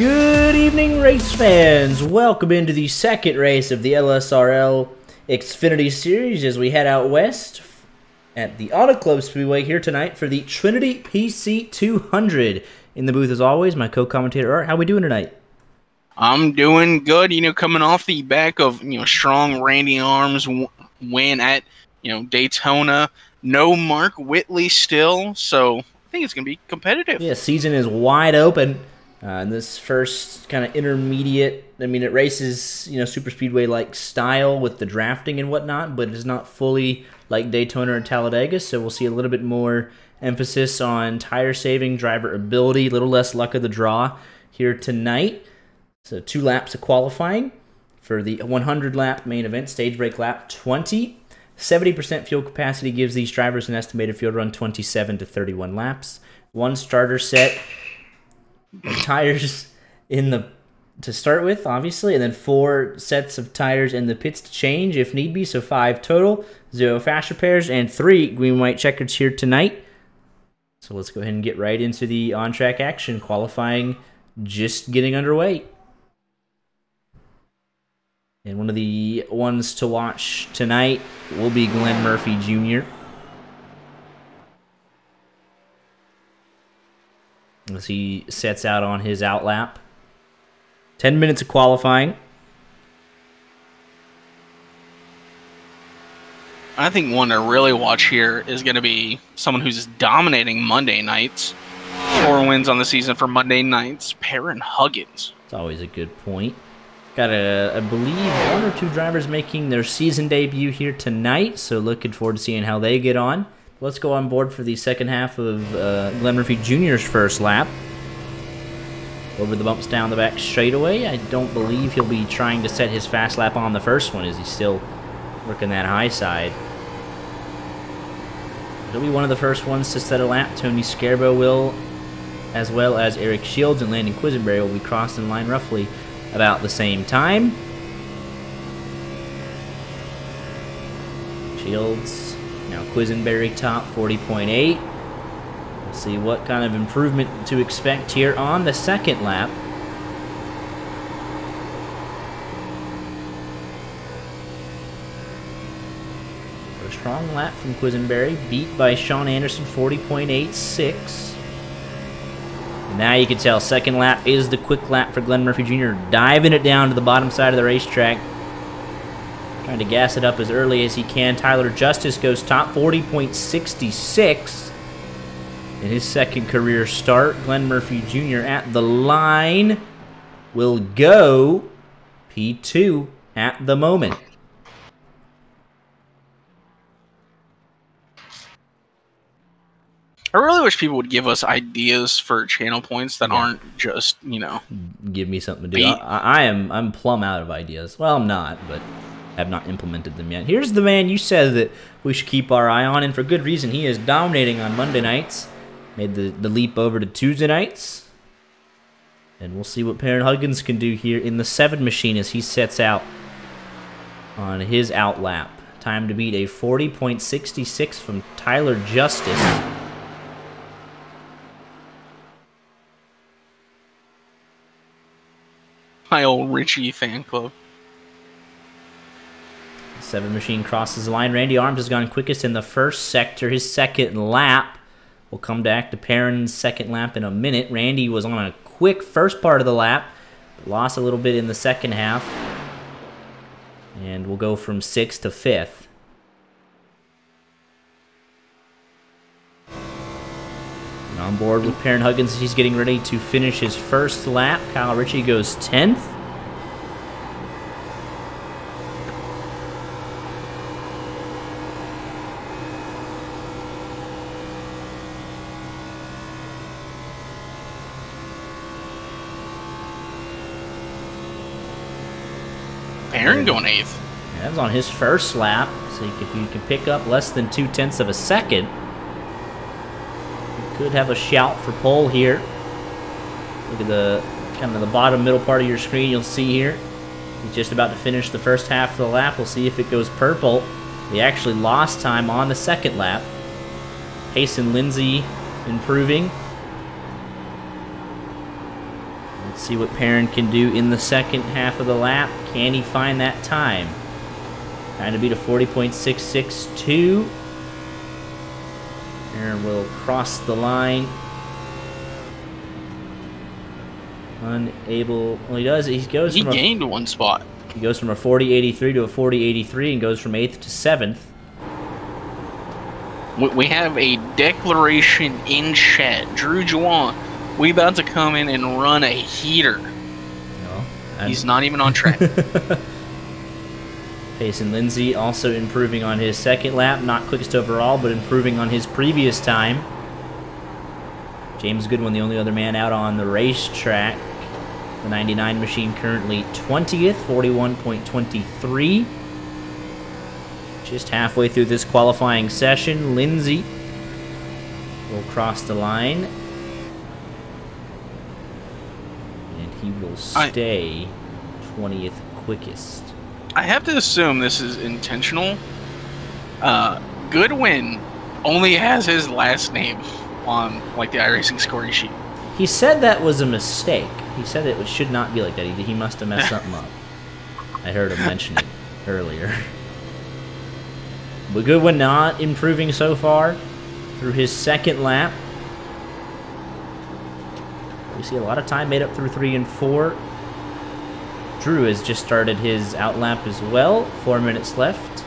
Good evening, race fans. Welcome into the second race of the LSRL Xfinity Series as we head out west at the Auto Club Speedway here tonight for the Trinity PC 200. In the booth, as always, my co-commentator Art. How we doing tonight? I'm doing good. Coming off the back of strong Randy Arms win at Daytona. No Mark Whitley still, so I think it's gonna be competitive. Yeah, season is wide open. In this first kind of intermediate, it races, super speedway like style with the drafting and whatnot, but it's not fully like Daytona or Talladega, so we'll see a little bit more emphasis on tire saving, driver ability, a little less luck of the draw here tonight. So 2 laps of qualifying for the 100 lap main event, stage break lap 20. 70% fuel capacity gives these drivers an estimated field run 27 to 31 laps. 1 starter set of tires to start with, obviously, and then 4 sets of tires in the pits to change if need be, so 5 total, 0 fast repairs, and 3 green-white checkers here tonight. So let's go ahead and get right into the on-track action, qualifying just getting underway. And one of the ones to watch tonight will be Glenn Murphy Jr. as he sets out on his out lap. 10 minutes of qualifying. I think one to really watch here is going to be someone who's dominating Monday nights. 4 wins on the season for Monday nights, Perrin Huggins. It's always a good point. Got, I believe, 1 or 2 drivers making their season debut here tonight, so looking forward to seeing how they get on. Let's go on board for the second half of Glenn Murphy Jr.'s first lap. Over the bumps down the back straightaway. I don't believe he'll be trying to set his fast lap on the first one as he's still working that high side. He'll be one of the first ones to set a lap. Tony Scarbo will, as well as Eric Shields and Landon Quisenberry will be crossing the line roughly about the same time. Shields, now Quisenberry top, 40.8. We'll see what kind of improvement to expect here on the second lap. A strong lap from Quisenberry, beat by Sean Anderson, 40.86. Now you can tell second lap is the quick lap for Glenn Murphy Jr. Diving it down to the bottom side of the racetrack. Trying to gas it up as early as he can. Tyler Justice goes top, 40.66 in his second career start. Glenn Murphy Jr. at the line will go P2 at the moment. I really wish people would give us ideas for channel points that aren't just, give me something to do. I'm plumb out of ideas. Well, I'm not, but have not implemented them yet. Here's the man you said that we should keep our eye on, and for good reason. He is dominating on Monday nights. Made the leap over to Tuesday nights. And we'll see what Perrin Huggins can do here in the 7 machine as he sets out on his out lap. Time to beat a 40.66 from Tyler Justice. My old Richie fan club. 7 machine crosses the line. Randy Arms has gone quickest in the first sector. His second lap. We'll come back to Perrin's second lap in a minute. Randy was on a quick first part of the lap, but lost a little bit in the second half. And we'll go from 6th to 5th. And on board with Perrin Huggins, he's getting ready to finish his first lap. Kyle Ritchie goes 10th. Perrin going 8th. Yeah, that was on his first lap, so if you can pick up less than 0.2 of a second, you could have a shout for pole here. Look at the kind of the bottom middle part of your screen. You'll see here he's just about to finish the first half of the lap. We'll see if it goes purple. He actually lost time on the second lap. Payson Lindsay improving. Let's see what Perrin can do in the second half of the lap. Can he find that time? Trying to beat a 40.662. Perrin will cross the line. Unable. Well, he does. He gained one spot. He goes from a 40.83 to a 40.83 and goes from 8th to 7th. We have a declaration in chat. Drew Juwan, we about to come in and run a heater. No, he's not even on track. Payson Lindsay also improving on his second lap. Not quickest overall, but improving on his previous time. James Goodwin, the only other man out on the racetrack. The 99 machine currently 20th, 41.23. Just halfway through this qualifying session, Lindsay will cross the line. And he will stay 20th quickest. I have to assume this is intentional. Goodwin only has his last name on like the iRacing scoring sheet. He said that was a mistake. He said it should not be like that. He must have messed something up. I heard him mention it earlier. But Goodwin not improving so far through his second lap. We see a lot of time made up through 3 and 4. Drew has just started his outlap as well. 4 minutes left.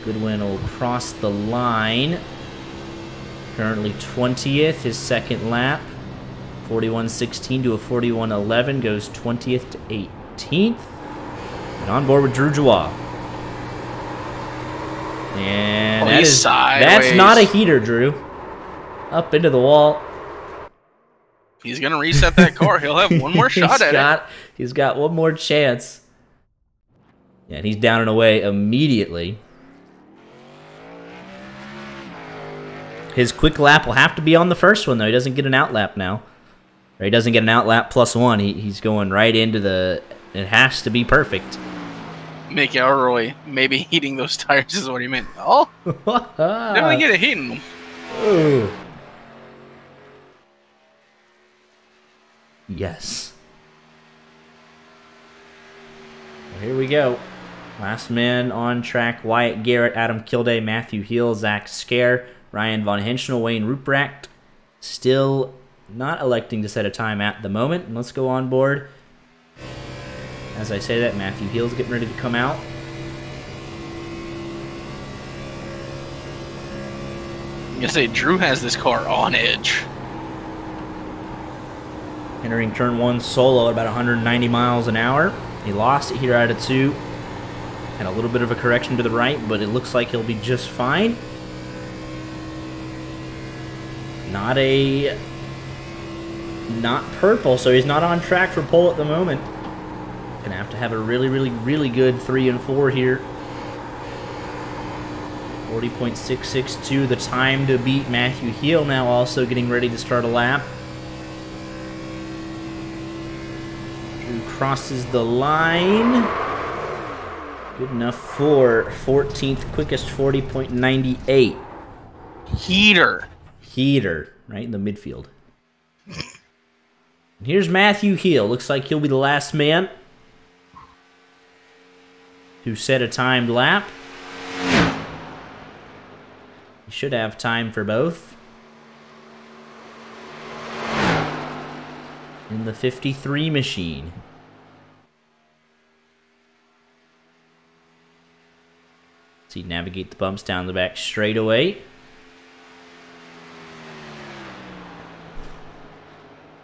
Goodwin will cross the line. Currently 20th, his second lap. 41.16 to a 41.11, goes 20th to 18th. And on board with Drew Joie. And that's not a heater, Drew. Up into the wall. He's going to reset that car. He'll have one more shot at it. He's got one more chance. Yeah, and he's down and away immediately. His quick lap will have to be on the first one, though. He doesn't get an outlap now. Or he doesn't get an outlap plus 1. He's going right into the... It has to be perfect. Mick Elroy maybe heating those tires is what he meant. Oh! Definitely get a heat in them. Ooh. Yes. Well, here we go. Last man on track. Wyatt Garrett, Adam Kilday, Matthew Hill, Zach Scare, Ryan Von Henschel, Wayne Ruprecht. Still not electing to set a time at the moment. And let's go on board. As I say that, Matthew Hill's getting ready to come out. I'm gonna say Drew has this car on edge. Entering turn 1 solo at about 190 miles an hour. He lost it here out of 2. Had a little bit of a correction to the right, but it looks like he'll be just fine. Not purple, so he's not on track for pole at the moment. Gonna have a really good 3 and 4 here. 40.662, the time to beat Matthew Hill, now also getting ready to start a lap. Drew crosses the line. Good enough for 14th quickest, 40.98. Heater, right in the midfield. And here's Matthew Hill. Looks like he'll be the last man who set a timed lap. He should have time for both. In the 53 machine. See, navigate the bumps down the back straightaway.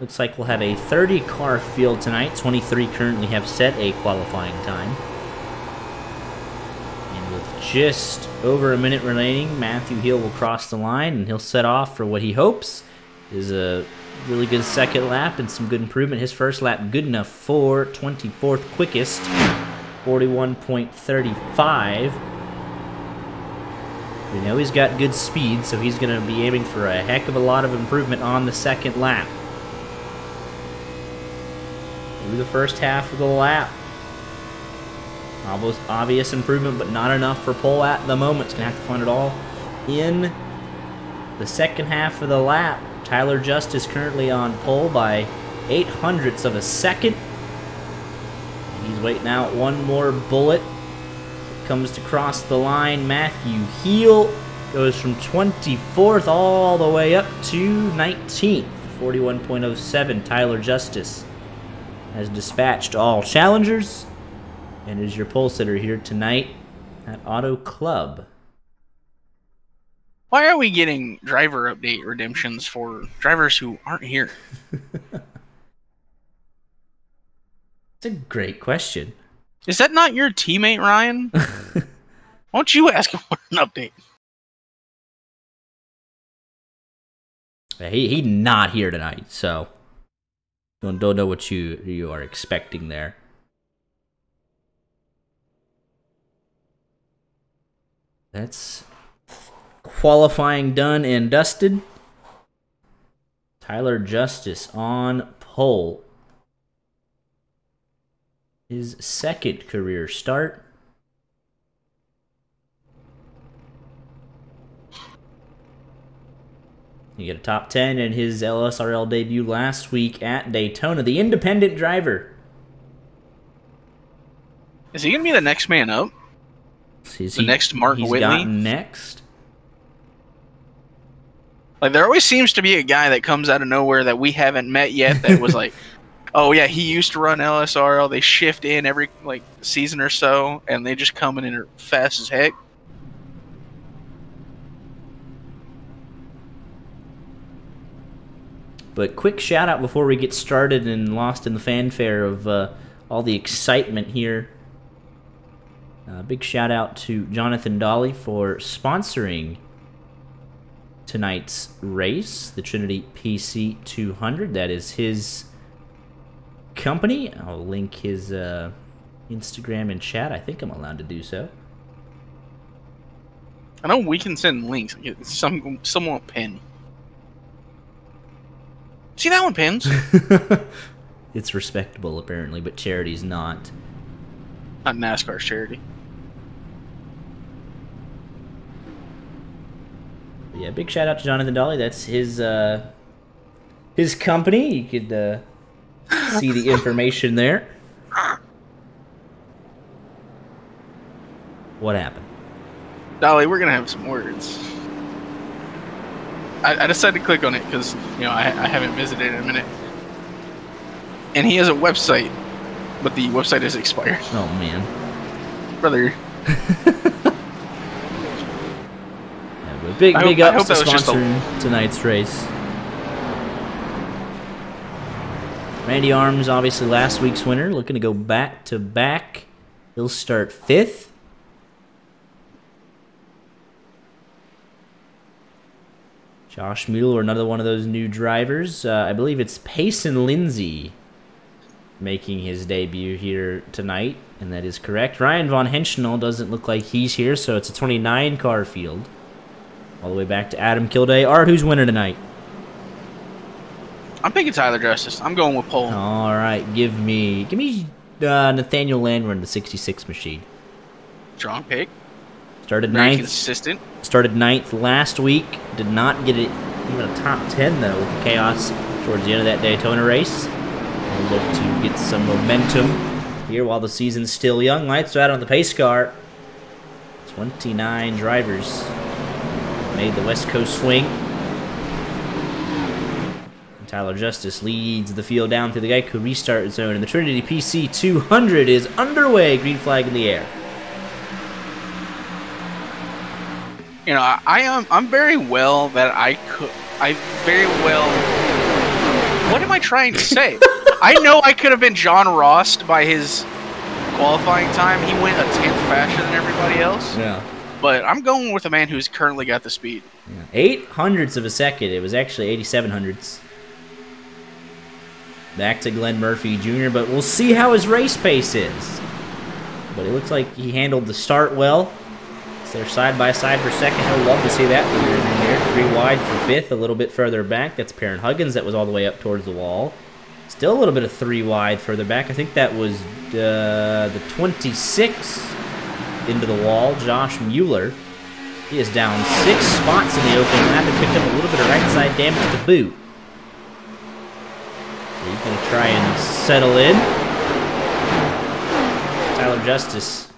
Looks like we'll have a 30-car field tonight. 23 currently have set a qualifying time. And with just over a minute remaining, Matthew Hill will cross the line, and he'll set off for what he hopes is a really good second lap and some good improvement. His first lap good enough for 24th quickest, 41.35. We know he's got good speed, so he's going to be aiming for a heck of a lot of improvement on the second lap. Through the first half of the lap. Almost obvious improvement, but not enough for pole at the moment. It's going to have to find it all in the second half of the lap. Tyler Justice currently on pole by 0.08 of a second. He's waiting out one more bullet. Comes to cross the line. Matthew Heel goes from 24th all the way up to 19th. 41.07. Tyler Justice has dispatched all challengers and is your pole sitter here tonight at Auto Club. Why are we getting driver update redemptions for drivers who aren't here? It's a great question. Is that not your teammate, Ryan? Why don't you ask him for an update? He's not here tonight, so don't know what you are expecting there. That's qualifying done and dusted. Tyler Justice on pole. His second career start. You get a top 10 in his LSRL debut last week at Daytona. The independent driver. Is he going to be the next man up? The next Mark Whitley? Got next. Like, there always seems to be a guy that comes out of nowhere that we haven't met yet that was like, oh yeah, he used to run LSRL. They shift in every like season or so, and they just come in and are fast as heck. But quick shout out before we get started and lost in the fanfare of all the excitement here. Big shout out to Jonathan Dolly for sponsoring tonight's race, the Trinity PC 200. That is his company. I'll link his Instagram in chat. I think I'm allowed to do so. I know we can send links. Someone will pin. See, that one pins. It's respectable, apparently, but charity's not. Not NASCAR's charity. But yeah, big shout out to Jonathan Dolly. That's his company. You could see the information there. What happened? Dolly, we're gonna have some words. I decided to click on it because I haven't visited in a minute, and he has a website, but the website is expired. Oh man, brother. Yeah, but big ups to sponsoring tonight's race. Randy Arms, obviously last week's winner, looking to go back to back. He'll start 5th. Josh Mueller, another one of those new drivers. I believe it's Payson Lindsay making his debut here tonight, and that is correct. Ryan Von Henschnell doesn't look like he's here, so it's a 29-car field. All the way back to Adam Kilday. Art, who's winning tonight? I'm picking Tyler Justice. I'm going with pole. All right, give me Nathaniel Landwehr, the 66 machine. Strong pick. Started Very 9th. Consistent. Started 9th last week. Did not get it even a top 10 though with the chaos towards the end of that Daytona race. We'll look to get some momentum here while the season's still young. Lights are out on the pace car. 29 drivers made the West Coast swing. Tyler Justice leads the field down through the Geico restart zone, and the Trinity PC 200 is underway. Green flag in the air. I'm very well that what am I trying to say? I know I could have been John Ross by his qualifying time. He went a 10th faster than everybody else. Yeah. But I'm going with a man who's currently got the speed. Yeah. 0.08 of a second. It was actually 8700ths. Back to Glenn Murphy Jr., but we'll see how his race pace is. But it looks like he handled the start well. So they're side by side for second. I'd love to see that. There, 3 wide for 5th, a little bit further back. That's Perrin Huggins that was all the way up towards the wall. Still a little bit of 3 wide further back. I think that was the 26 into the wall, Josh Mueller. He is down 6 spots in the opening lap and picked up a little bit of right side damage to boot. So he's going to try and settle in. Tyler Justice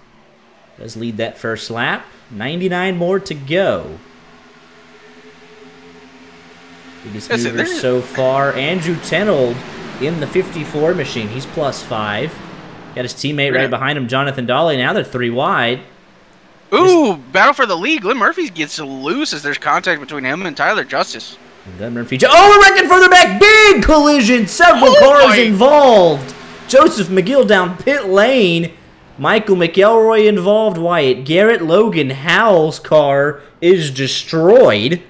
does lead that first lap. 99 more to go. Biggest mover so far. Andrew Tenold in the 54 machine. He's +5. Got his teammate right behind him, Jonathan Dolly. Now they're 3 wide. Ooh, battle for the lead. Glenn Murphy gets loose as there's contact between him and Tyler Justice. And Glenn Murphy. Oh, we're wrecking further back. Big collision. Several cars involved. Joseph McGill down pit lane. Michael McElroy involved. Wyatt Garrett. Logan Howell's car is destroyed.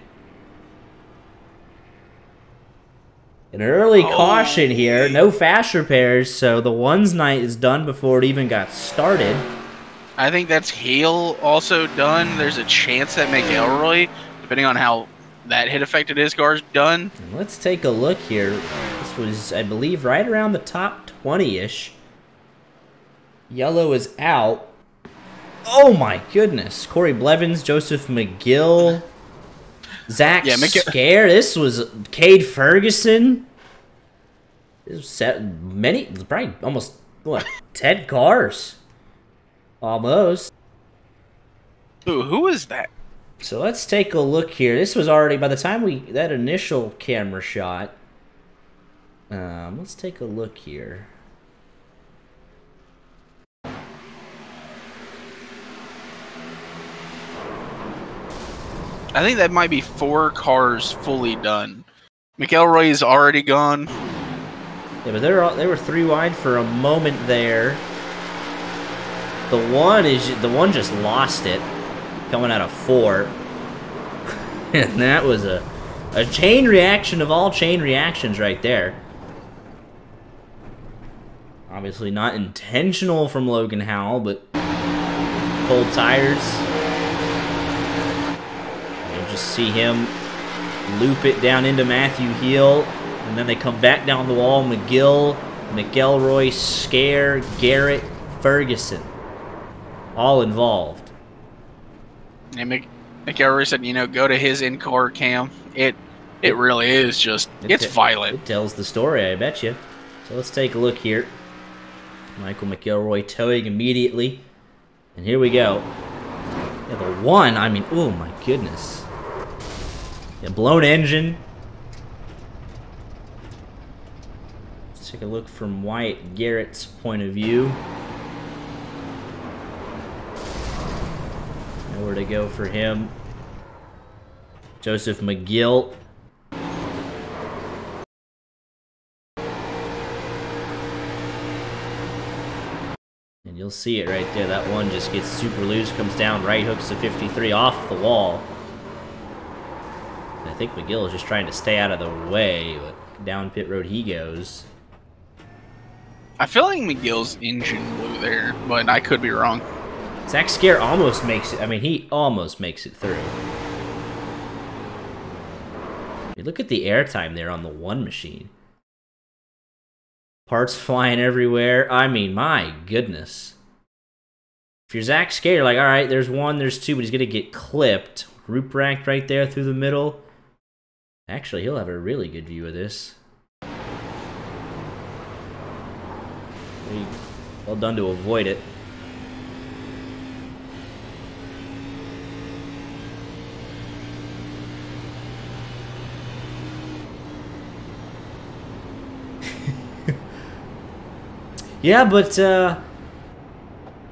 An early caution here. No fast repairs, so the ones night is done before it even got started. I think that's Hale also done. There's a chance that McElroy, depending on how that hit affected his car, is done. And let's take a look here. This was, I believe, right around the top 20-ish. Yellow is out. Oh my goodness. Corey Blevins, Joseph McGill, Zach Scare. This was Cade Ferguson. This was many, probably almost, what, 10 cars? Almost. Ooh, who is that? So let's take a look here. This was already, by the time that initial camera shot, let's take a look here. I think that might be 4 cars fully done. McElroy is already gone. Yeah, but they were 3 wide for a moment there. The one just lost it, coming out of 4, and that was a chain reaction of all chain reactions right there. Obviously not intentional from Logan Howell, but cold tires. You just see him loop it down into Matthew Heel, and then they come back down the wall. McGill, McElroy, Scare, Garrett, Ferguson, all involved. And McElroy said, you know, go to his in-car cam. It really is just, it's violent. It tells the story, I bet you. So let's take a look here. Michael McElroy towing immediately. And here we go. Yeah, the one, I mean, oh my goodness. Yeah, blown engine. Let's take a look from Wyatt Garrett's point of view. Nowhere to go for him. Joseph McGill. And you'll see it right there. That one just gets super loose, comes down, right hooks the 53 off the wall. And I think McGill is just trying to stay out of the way, but down pit road he goes. I feel like McGill's engine blew there, but I could be wrong. Zach Scare almost makes it. I mean, he almost makes it through. You look at the airtime there on the one machine. Parts flying everywhere. I mean, my goodness. If you're Zach Scare, you're like, all right, there's 1, there's 2, but he's going to get clipped. Ruprecht right there through the middle. Actually, he'll have a really good view of this. Well done to avoid it. Yeah, but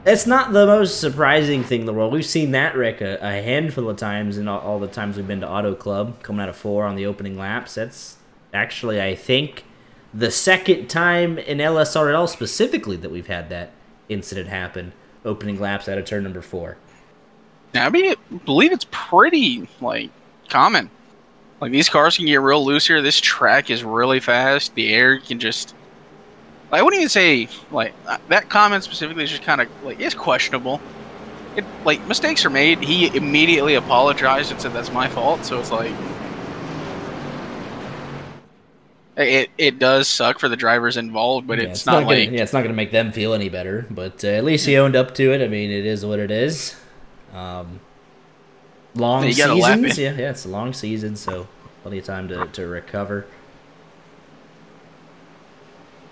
it's not the most surprising thing in the world. We've seen that wreck a handful of times in all the times we've been to Auto Club, coming out of 4 on the opening laps. That's actually, I think, the second time in LSRL specifically that we've had that incident happen, opening laps out of turn number 4. Yeah, I mean, I believe it's pretty, like, common. Like, these cars can get real loose here. This track is really fast. The air can just... I wouldn't even say, like, that comment specifically is just kind of, like, it's questionable. Like, mistakes are made. He immediately apologized and said, that's my fault. So it's like... It does suck for the drivers involved, but yeah, it's not like... Yeah, it's not going to make them feel any better. But at least he owned up to it. I mean, it is what it is. Yeah, long you gotta lap seasons. it. Yeah, it's a long season, so plenty of time to recover.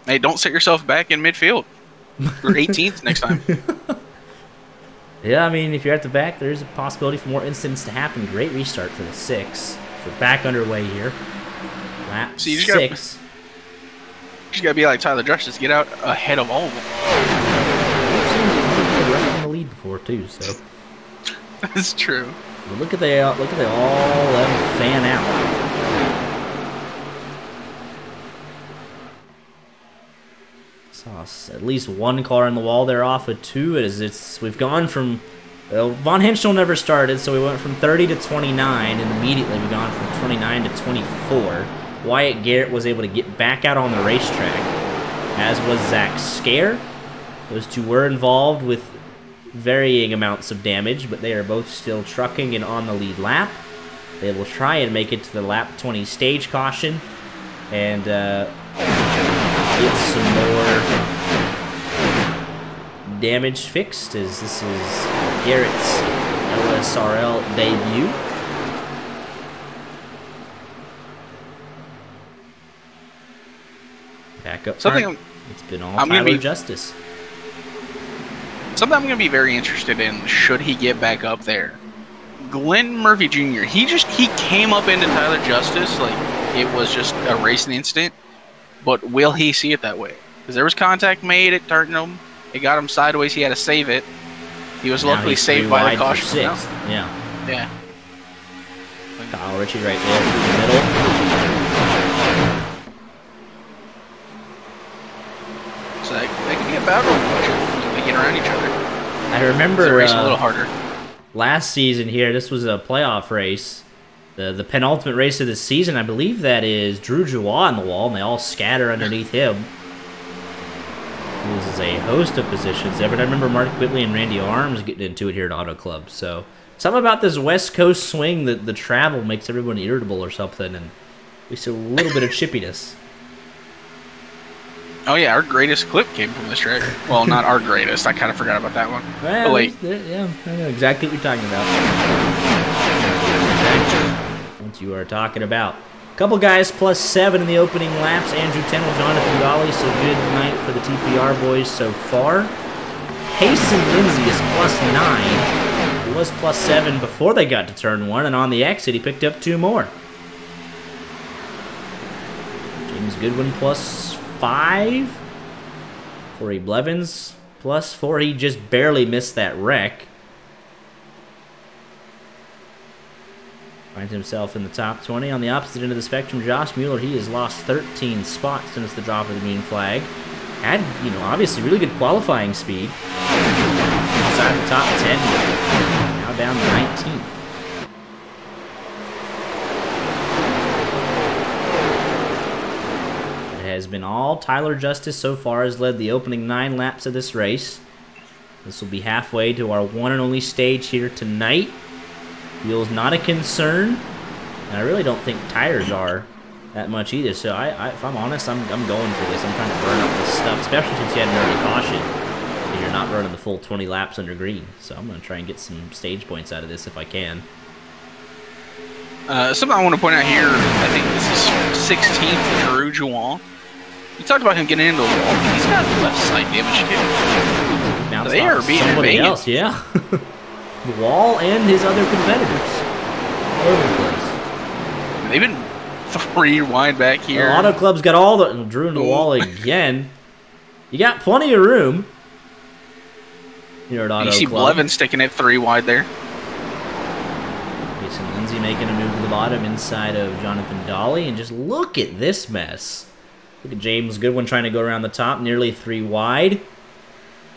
Hey, don't set yourself back in midfield. We're 18th next time. Yeah, I mean, if you're at the back, there's a possibility for more incidents to happen. Great restart for the 6. We're back underway here. Lap So you just 6. You just gotta be like Tyler Justice, get out ahead of all of them. We've seen him right in the lead before too, so. That's true. But look at they all them fan out. Saw at least one car in the wall there off of 2. We've gone from Von Henschel never started, so we went from 30 to 29, and immediately we've gone from 29 to 24. Wyatt Garrett was able to get back out on the racetrack, as was Zach Scare. Those two were involved with varying amounts of damage, but they are both still trucking and on the lead lap. They will try and make it to the lap 20 stage caution and get some more damage fixed, as this is Garrett's LSRL debut. Back up front. It's been all Tyler Justice. Something I'm going to be very interested in, should he get back up there. Glenn Murphy Jr., he came up into Tyler Justice like it was just a racing incident, but will he see it that way? Because there was contact made, it turned him, it got him sideways, he had to save it. He was luckily saved by the caution. 6th. Yeah. Yeah. Kyle Ritchie right there in the middle. So that could be a battle if they get around each other. I remember race a little harder. Last season here, this was a playoff race. The penultimate race of the season, I believe that is Drew Joie on the wall, and they all scatter underneath him. He loses a host of positions there, but I remember Mark Whitley and Randy Arms getting into it here at Auto Club. So something about this West Coast swing, that the travel makes everyone irritable or something, and we see a little bit of chippiness. Oh yeah, our greatest clip came from this track. Well, not our greatest. I kind of forgot about that one. Well, but wait. Yeah, I know exactly what you're talking about. What you are talking about. A couple guys +7 in the opening laps. Andrew Tennell, Jonathan Dolly. So good night for the TPR boys so far. Payson Lindsay is +9. He was +7 before they got to turn 1, and on the exit he picked up 2 more. James Goodwin +5. Corey Blevins +4. He just barely missed that wreck. Finds himself in the top 20. On the opposite end of the spectrum, Josh Mueller, he has lost 13 spots since the drop of the green flag. Had, obviously really good qualifying speed. Inside the top 10, now down to 19th. Has been all Tyler Justice so far, has led the opening 9 laps of this race. This will be halfway to our one and only stage here tonight. Fuel's not a concern, and I really don't think tires are that much either. So if I'm honest, I'm going for this. I'm trying to burn up this stuff, especially since you had an early caution and you're not running the full 20 laps under green. So I'm going to try and get some stage points out of this if I can. Something I want to point out here, I think this is 16th Drew Juwan. You talked about him getting into the wall. He's got left side damage too. Bounced they off are being somebody invaded. else, yeah. The wall and his other competitors. All over the place. They've been 3 wide back here. Auto Club's got all the... Drew into the wall again. You got plenty of room here at Auto Club. You see Blevin sticking it 3 wide there. Jason Lindsay making a move to the bottom inside of Jonathan Dolly. And just look at this mess. Look at James Goodwin trying to go around the top, nearly 3 wide.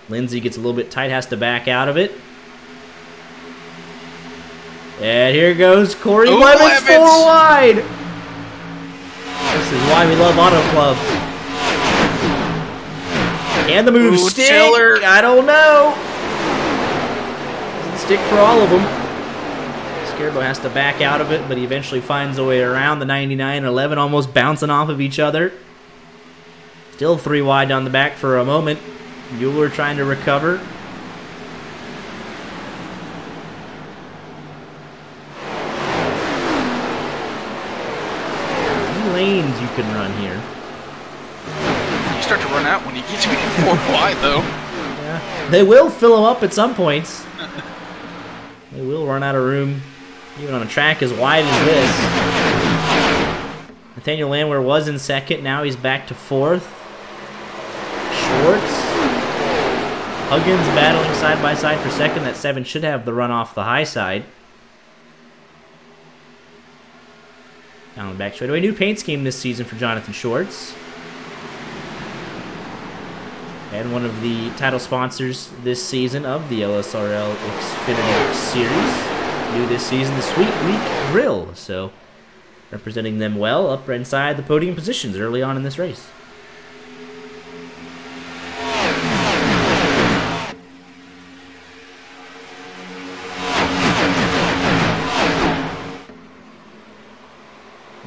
Lindsay gets a little bit tight, has to back out of it. And here goes Corey Blevins, 4 wide. This is why we love Auto Club. Can the move stick? Tiller. I don't know. Doesn't stick for all of them. Scarbo has to back out of it, but he eventually finds a way around. The 99 and 11 almost bouncing off of each other. Still 3 wide down the back for a moment. Mueller trying to recover. lanes you can run here. You start to run out when you get to be 4 wide, though. Yeah. They will fill them up at some points. They will run out of room, even on a track as wide as this. Nathaniel Landwehr was in second. Now he's back to 4th. Schwartz. Huggins battling side by side for second. That 7 should have the run off the high side. Down the back straightaway. New paint scheme this season for Jonathan Schwartz. And one of the title sponsors this season of the LSRL Xfinity Series. New this season, the Sweet Week Grill. So, representing them well up inside the podium positions early on in this race.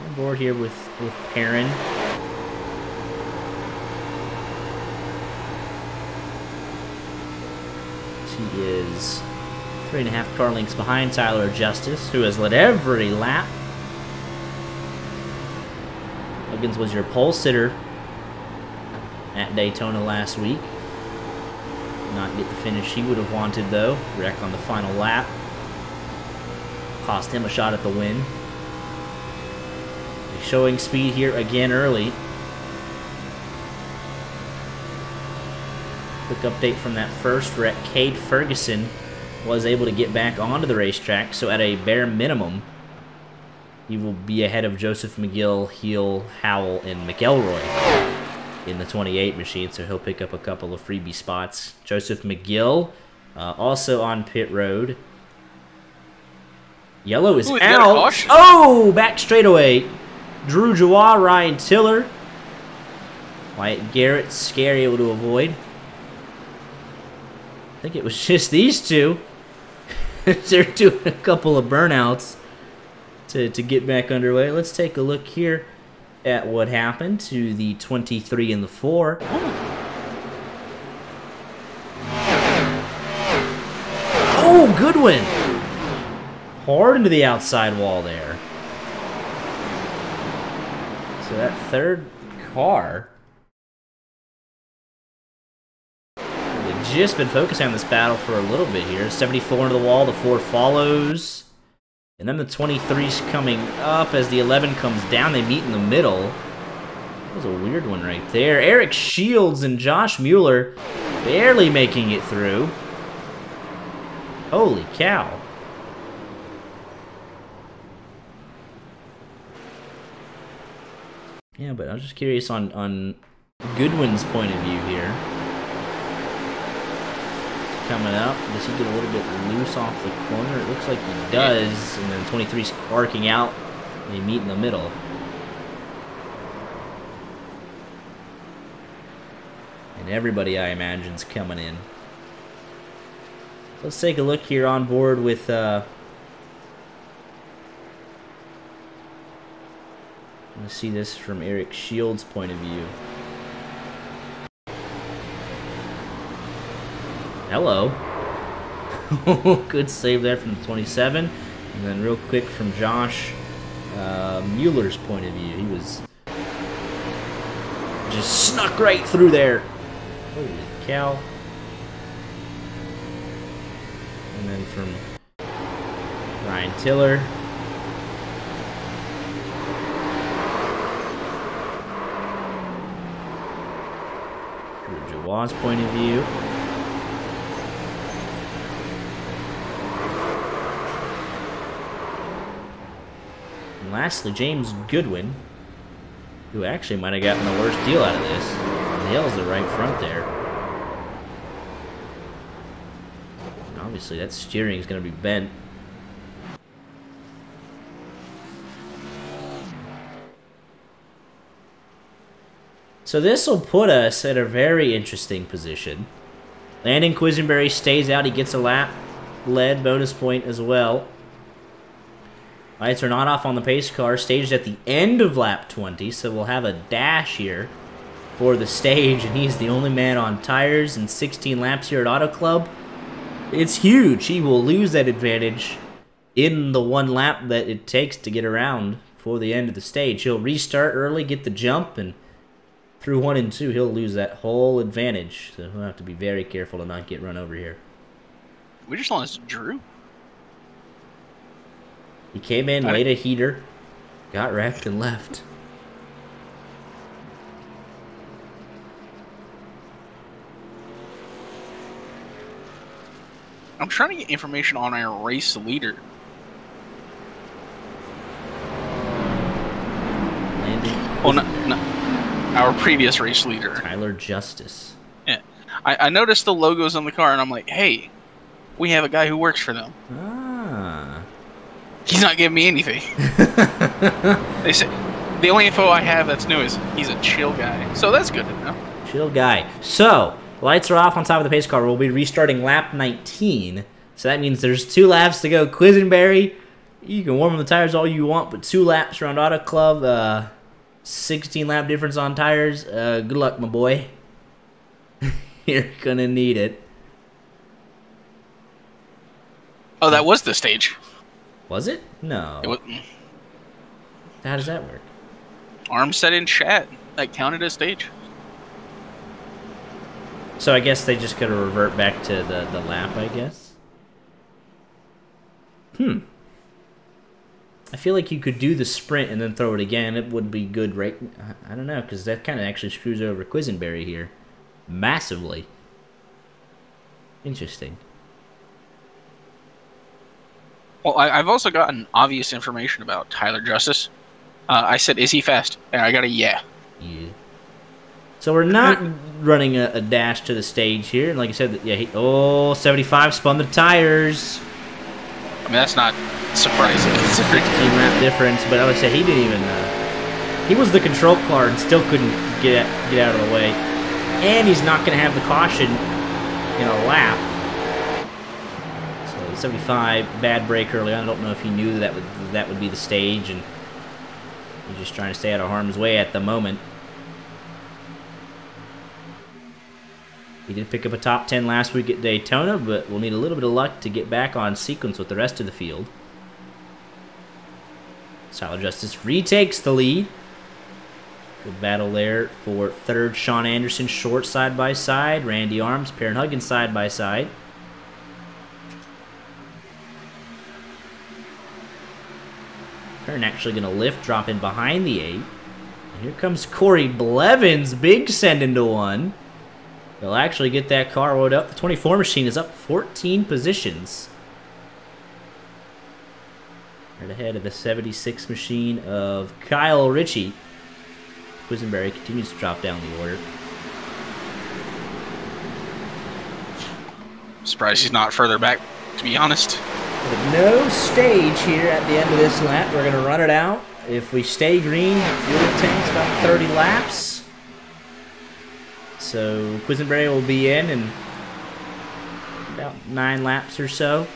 On board here with Perrin. He is 3.5 car lengths behind Tyler Justice, who has led every lap. Huggins was your pole sitter at Daytona last week. Did not get the finish he would have wanted, though. Wreck on the final lap. Cost him a shot at the win. Showing speed here again early. Quick update from that first wreck. Cade Ferguson was able to get back onto the racetrack, so at a bare minimum, he will be ahead of Joseph McGill, Heel, Howell, and McElroy in the 28 machine, so he'll pick up a couple of freebie spots. Joseph McGill also on pit road. Yellow is out. Oh, back straightaway. Drew Joie, Ryan Tiller. Wyatt Garrett, scary, able to avoid. I think it was just these two. They're doing a couple of burnouts to get back underway. Let's take a look here at what happened to the 23 and the 4. Oh, Goodwin. Hard into the outside wall there. So that third car, they've just been focusing on this battle for a little bit here. 74 into the wall, the 4 follows. And then the 23's coming up as the 11 comes down. They meet in the middle. That was a weird one right there. Eric Shields and Josh Mueller barely making it through. Holy cow. Yeah, but I was just curious on Goodwin's point of view here. Coming up, does he get a little bit loose off the corner? It looks like he does, and then 23's arcing out. They meet in the middle. And everybody, I imagine, is coming in. Let's take a look here on board with let's see this from Eric Shields' point of view. Hello. Good save there from the 27. And then real quick from Josh Mueller's point of view. He was just snuck right through there. Holy cow. And then from Ryan Tiller. Joie's point of view. And lastly, James Goodwin, who actually might have gotten the worst deal out of this. Nails the right front there. And obviously, that steering is going to be bent. So this will put us at a very interesting position. Landon Quisenberry stays out. He gets a lap lead bonus point as well. Lights are not off on the pace car. Staged at the end of lap 20, so we'll have a dash here for the stage, and he's the only man on tires in 16 laps here at Auto Club. It's huge. He will lose that advantage in the one lap that it takes to get around before the end of the stage. He'll restart early, get the jump, and through 1 and 2, he'll lose that whole advantage. So he'll have to be very careful to not get run over here. We just lost Drew. He came in, laid a heater, got wrecked, and left. I'm trying to get information on our race leader. Oh, no, our previous race leader. Tyler Justice. Yeah. I noticed the logos on the car, and I'm like, hey, we have a guy who works for them. Ah. He's not giving me anything. They say the only info I have that's new is he's a chill guy. So that's good to know. Chill guy. So, lights are off on top of the pace car. We'll be restarting lap 19. So that means there's 2 laps to go. Quisenberry, you can warm the tires all you want, but 2 laps around Auto Club. 16 lap difference on tires. Good luck, my boy. You're gonna need it. Oh, that was the stage. Was it? No. It was, How does that work? Arm set in chat. That counted as stage. So I guess they just gotta revert back to the lap, I guess. I feel like you could do the sprint and then throw it again. It would be good, right? I don't know, because that kind of actually screws over Quisenberry here. Massively. Interesting. Well, I've also gotten obvious information about Tyler Justice. I said, is he fast? And I got a yeah. Yeah. So we're not running a dash to the stage here. And like I said, yeah, 75 spun the tires. I mean, that's not surprising. 16 lap difference, but like I said, he didn't even. He was the control car and still couldn't get out of the way. And he's not going to have the caution in a lap. So 75, bad break early on. I don't know if he knew that would be the stage, and he's just trying to stay out of harm's way at the moment. He did pick up a top 10 last week at Daytona, but we'll need a little bit of luck to get back on sequence with the rest of the field. Tyler Justice retakes the lead. Good battle there for third. Sean Anderson short side by side. Randy Arms, Perrin Huggins side by side. Perrin actually going to lift, drop in behind the 8. And here comes Corey Blevins, big send into 1. They'll actually get that car loaded up. The 24 machine is up 14 positions. Right ahead of the 76 machine of Kyle Ritchie. Quisenberry continues to drop down the order. Surprised he's not further back, to be honest. But no stage here at the end of this lap. We're going to run it out. If we stay green, fuel tank's about 30 laps. So Quisenberry will be in about 9 laps or so.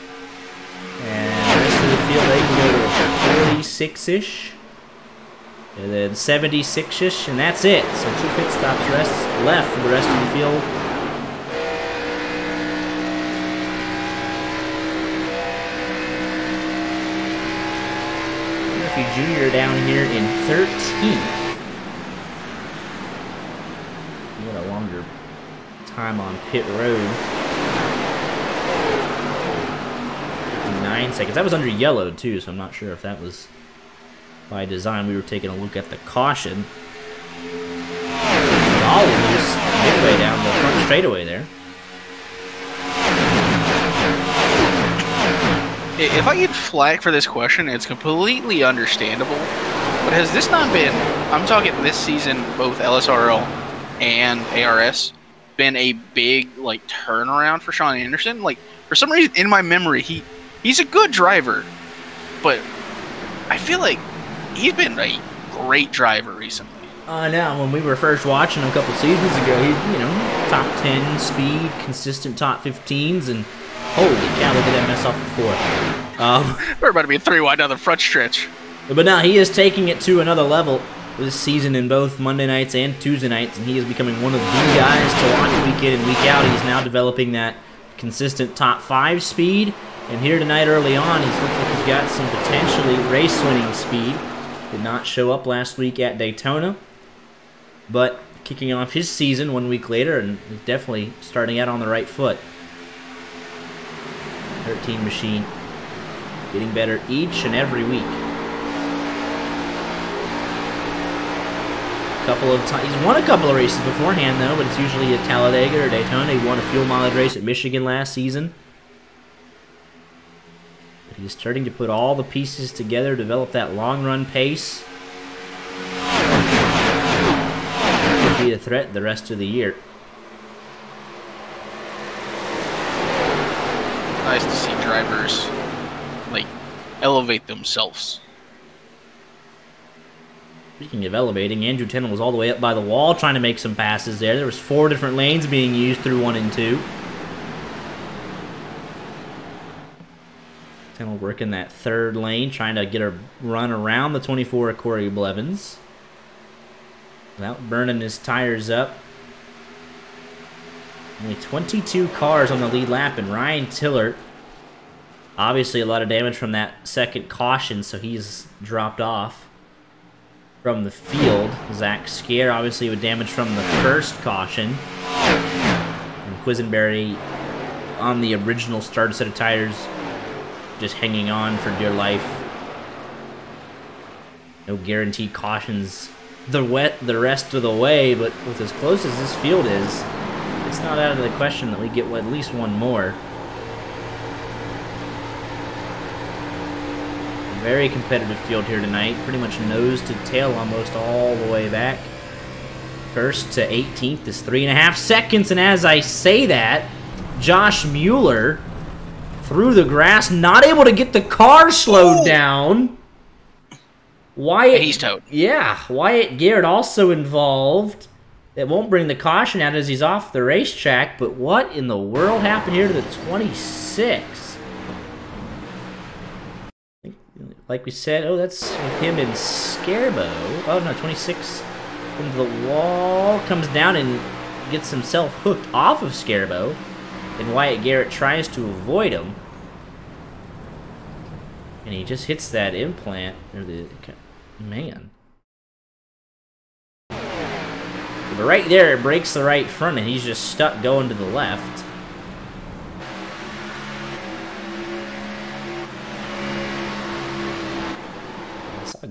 And the rest of the field, they can go to 46-ish. And then 76-ish, and that's it. So 2 pit stops left for the rest of the field. Murphy Jr. down here in 13th. He had a longer time on pit road. 9 seconds. That was under yellow too, so I'm not sure if that was by design. We were taking a look at the caution. Ollie loose midway down the front straightaway there. If I get flagged for this question, it's completely understandable. But has this not been, I'm talking this season, both LSRL and ARS, been a big like turnaround for Sean Anderson? Like, for some reason in my memory, he's a good driver, but I feel like he's been a great driver recently. Now, when we were first watching him a couple seasons ago, he, top 10 speed, consistent top 15s, and holy cow, look at that mess off the 4. We're about to be 3 wide down the front stretch. But now he is taking it to another level this season in both Monday nights and Tuesday nights, and he is becoming one of the guys to watch week in and week out. He's now developing that consistent top 5 speed. And here tonight early on, he looks like he's got some potentially race-winning speed. Did not show up last week at Daytona, but kicking off his season 1 week later and definitely starting out on the right foot. 13 machine getting better each and every week. He's won a couple of races beforehand though, but it's usually at Talladega or Daytona. He won a fuel mileage race at Michigan last season. But he's starting to put all the pieces together, develop that long run pace. Could be a threat the rest of the year. Nice to see drivers like elevate themselves. Speaking of elevating, Andrew Tennell was all the way up by the wall trying to make some passes there. There was 4 different lanes being used through 1 and 2. Tennell working that 3rd lane, trying to get a run around the 24 of Corey Blevins without burning his tires up. Only 22 cars on the lead lap, and Ryan Tillert, obviously a lot of damage from that second caution, so he's dropped off from the field. Zach Scare, obviously with damage from the first caution. And Quisenberry on the original starter set of tires, just hanging on for dear life. No guaranteed cautions the rest of the way, but with as close as this field is, it's not out of the question that we get at least one more. Very competitive field here tonight. Pretty much nose to tail almost all the way back. First to 18th is 3.5 seconds, and as I say that, Josh Mueller through the grass, not able to get the car slowed down. Wyatt, he's towed. Yeah, Wyatt Garrett also involved. It won't bring the caution out as he's off the racetrack, but what in the world happened here to the 26? Like we said, oh, that's with him and Scarbo. Oh, no, 26 into the wall. Comes down and gets himself hooked off of Scarbo. And Wyatt Garrett tries to avoid him. And he just hits that implant. Man. But right there, it breaks the right front, and he's just stuck going to the left.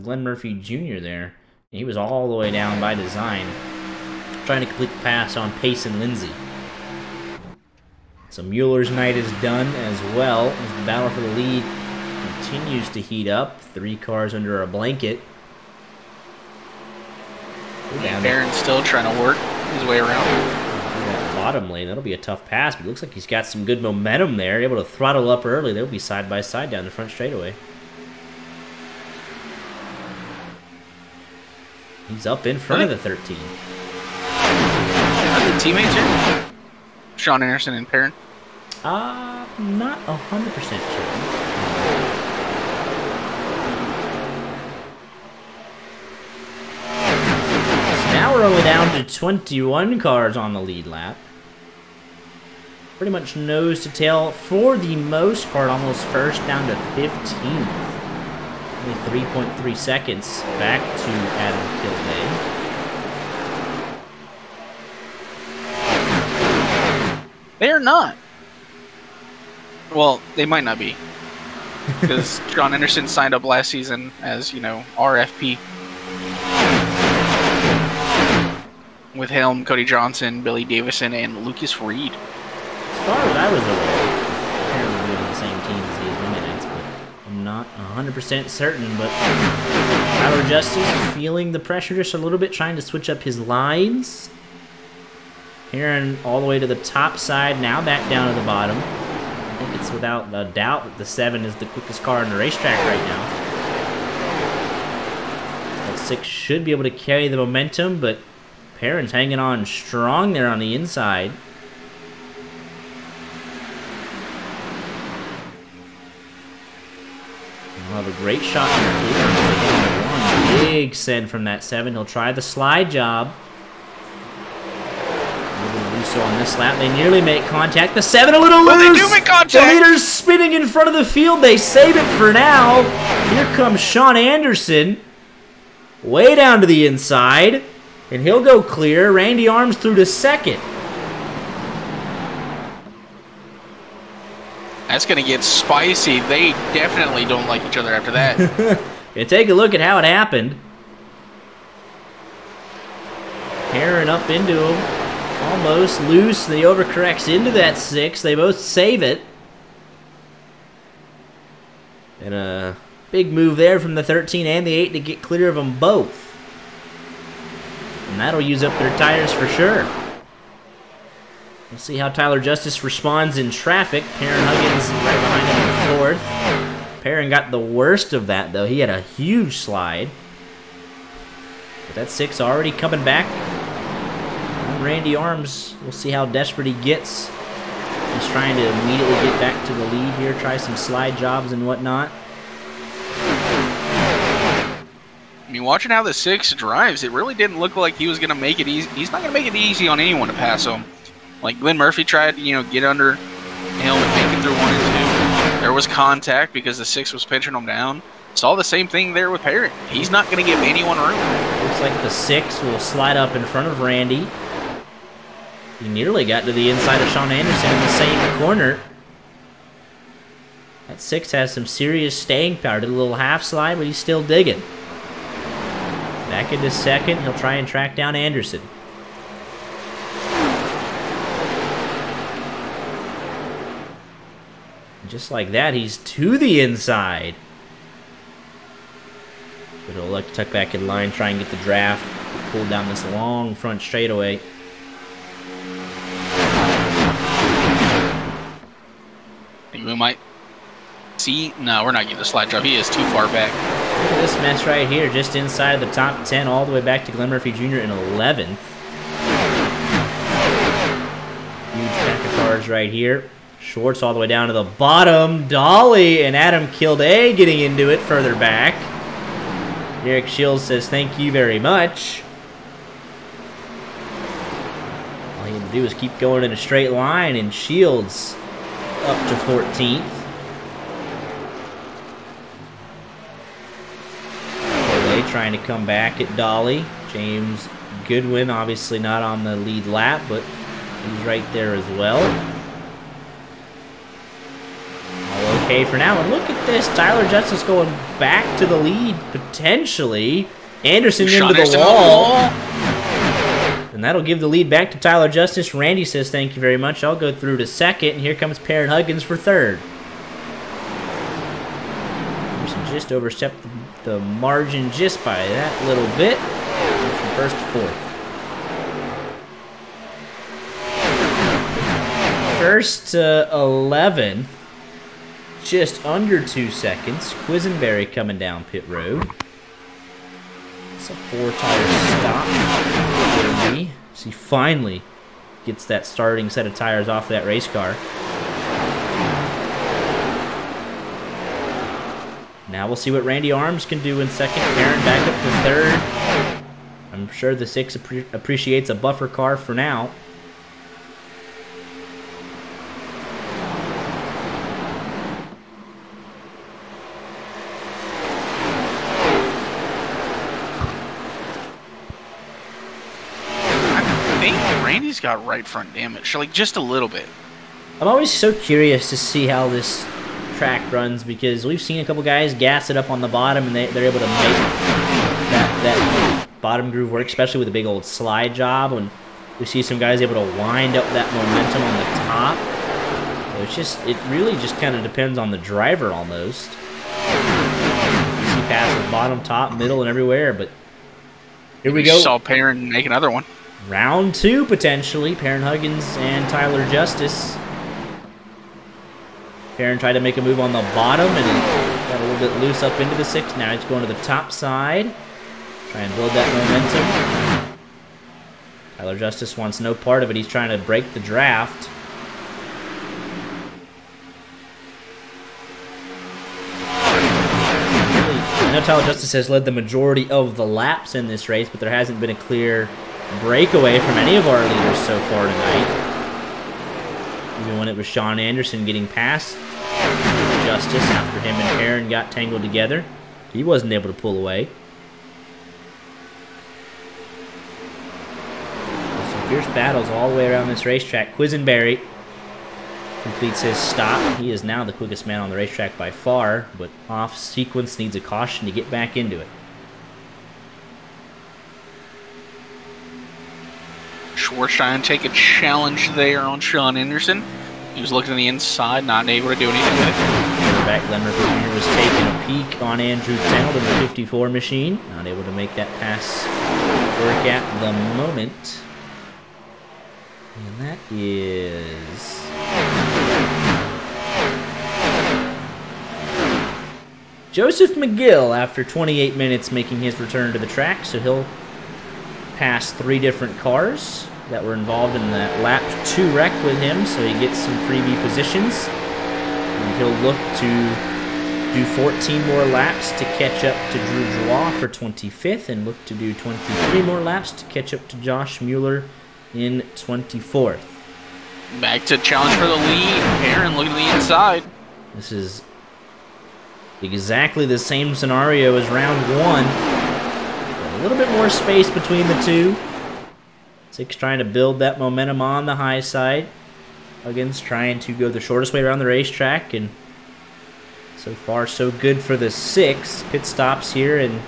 Glenn Murphy Jr. there. He was all the way down by design, trying to complete the pass on Payson Lindsay. So Mueller's night is done as well as the battle for the lead continues to heat up. 3 cars under a blanket. Barron's still trying to work his way around. That bottom lane, that'll be a tough pass, but it looks like he's got some good momentum there. Able to throttle up early. They'll be side by side down the front straightaway. He's up in front of the 13. Are they teammates here? Sean Anderson and Perrin? Not 100% sure. So now we're only down to 21 cars on the lead lap. Pretty much nose to tail for the most part, almost first down to 15th. 3.3 seconds back to Adam Kilday. They're not. Well, they might not be. Because John Anderson signed up last season as, you know, RFP. With him, Cody Johnson, Billy Davison, and Lucas Reed. As far as I was aware, apparently they're on the same team as these Mennonites, but I'm not 100% certain. But Tyler Justice feeling the pressure just a little bit, trying to switch up his lines. Heron all the way to the top side, now back down to the bottom. I think it's without a doubt that the 7 is the quickest car on the racetrack right now. That 6 should be able to carry the momentum, but Perrin's hanging on strong there on the inside. He'll have a great shot here. Big send from that 7. He'll try the slide job. So on this lap, they nearly make contact. The 7 a little loose. They do make contact. The leader's spinning in front of the field. They save it for now. Here comes Sean Anderson. way down to the inside, and he'll go clear. Randy Arms through to second. That's going to get spicy. They definitely don't like each other after that. Yeah, take a look at how it happened. Herrin up into him. Almost loose. They overcorrects into that 6. They both save it. And a big move there from the 13 and the 8 to get clear of them both. And that'll use up their tires for sure. We'll see how Tyler Justice responds in traffic. Perrin Huggins right behind him in fourth. Perrin got the worst of that, though. He had a huge slide. But that 6 already coming back. And Randy Arms, we'll see how desperate he gets. He's trying to immediately get back to the lead here, try some slide jobs and whatnot. I mean, watching how the 6 drives, it really didn't look like he was going to make it easy. He's not going to make it easy on anyone to pass him. Like Glenn Murphy tried to, get under him and make it through 1 and 2. There was contact because the 6 was pinching him down. Saw the same thing there with Perrin. He's not going to give anyone room. Looks like the 6 will slide up in front of Randy. He nearly got to the inside of Sean Anderson in the same corner. That 6 has some serious staying power. Did a little half slide, but he's still digging. Back into second. He'll try and track down Anderson. Just like that, he's to the inside. But he'll look to tuck back in line, try and get the draft. Pull down this long front straightaway. Think we might see. No, we're not getting the slide job. He is too far back. Look at this mess right here, just inside the top 10, all the way back to Glenn Murphy Jr. in 11th. Huge pack of cars right here. Schwartz all the way down to the bottom. Dolly and Adam Kildare getting into it further back. Derek Shields says thank you very much. All you have to do is keep going in a straight line, and Shields up to 14th. Kildare trying to come back at Dolly. James Goodwin obviously not on the lead lap, but he's right there as well. Okay for now, and look at this. Tyler Justice going back to the lead, potentially. Anderson into the wall. And that'll give the lead back to Tyler Justice. Randy says thank you very much. I'll go through to second, and here comes Perrin Huggins for third. Anderson just overstepped the margin just by that little bit. From first to fourth. First to 11th. Just under 2 seconds. Quisenberry coming down pit road. It's a 4-tire stop for me. So he finally gets that starting set of tires off that race car. Now we'll see what Randy Arms can do in second. Perrin back up to third. I'm sure the 6 appreciates a buffer car for now. Randy's got right front damage, like just a little bit. I'm always so curious to see how this track runs, because we've seen a couple guys gas it up on the bottom, and they're able to make that bottom groove work, especially with a big old slide job. And we see some guys able to wind up that momentum on the top. So it really just kind of depends on the driver almost. You see passes bottom, top, middle, and everywhere. But here we go. Saw Perrin make another one. Round 2, potentially. Perrin Huggins and Tyler Justice. Perrin tried to make a move on the bottom and got a little bit loose up into the 6. Now he's going to the top side. Try and build that momentum. Tyler Justice wants no part of it. He's trying to break the draft. I know Tyler Justice has led the majority of the laps in this race, but there hasn't been a clear breakaway from any of our leaders so far tonight. Even when it was Sean Anderson getting past Justice after him and Perrin got tangled together, he wasn't able to pull away. Fierce battles all the way around this racetrack. Quisenberry completes his stop. He is now the quickest man on the racetrack by far, but off sequence needs a caution to get back into it. Schwartz trying to take a challenge there on Sean Anderson. He was looking to the inside, not able to do anything with it. Quarterback Glenn Murphy Jr. was taking a peek on Andrew Tennant in the 54 machine. Not able to make that pass work at the moment. And that is... Joseph McGill, after 28 minutes, making his return to the track, so he'll pass 3 different cars that were involved in that lap 2 wreck with him, so he gets some freebie positions. And he'll look to do 14 more laps to catch up to Drew Drouin for 25th, and look to do 23 more laps to catch up to Josh Mueller in 24th. Back to challenge for the lead. Aaron looking to the inside. This is exactly the same scenario as round 1. A little bit more space between the two. Six trying to build that momentum on the high side. Huggins trying to go the shortest way around the racetrack, and so far so good for the 6. Pit stops here and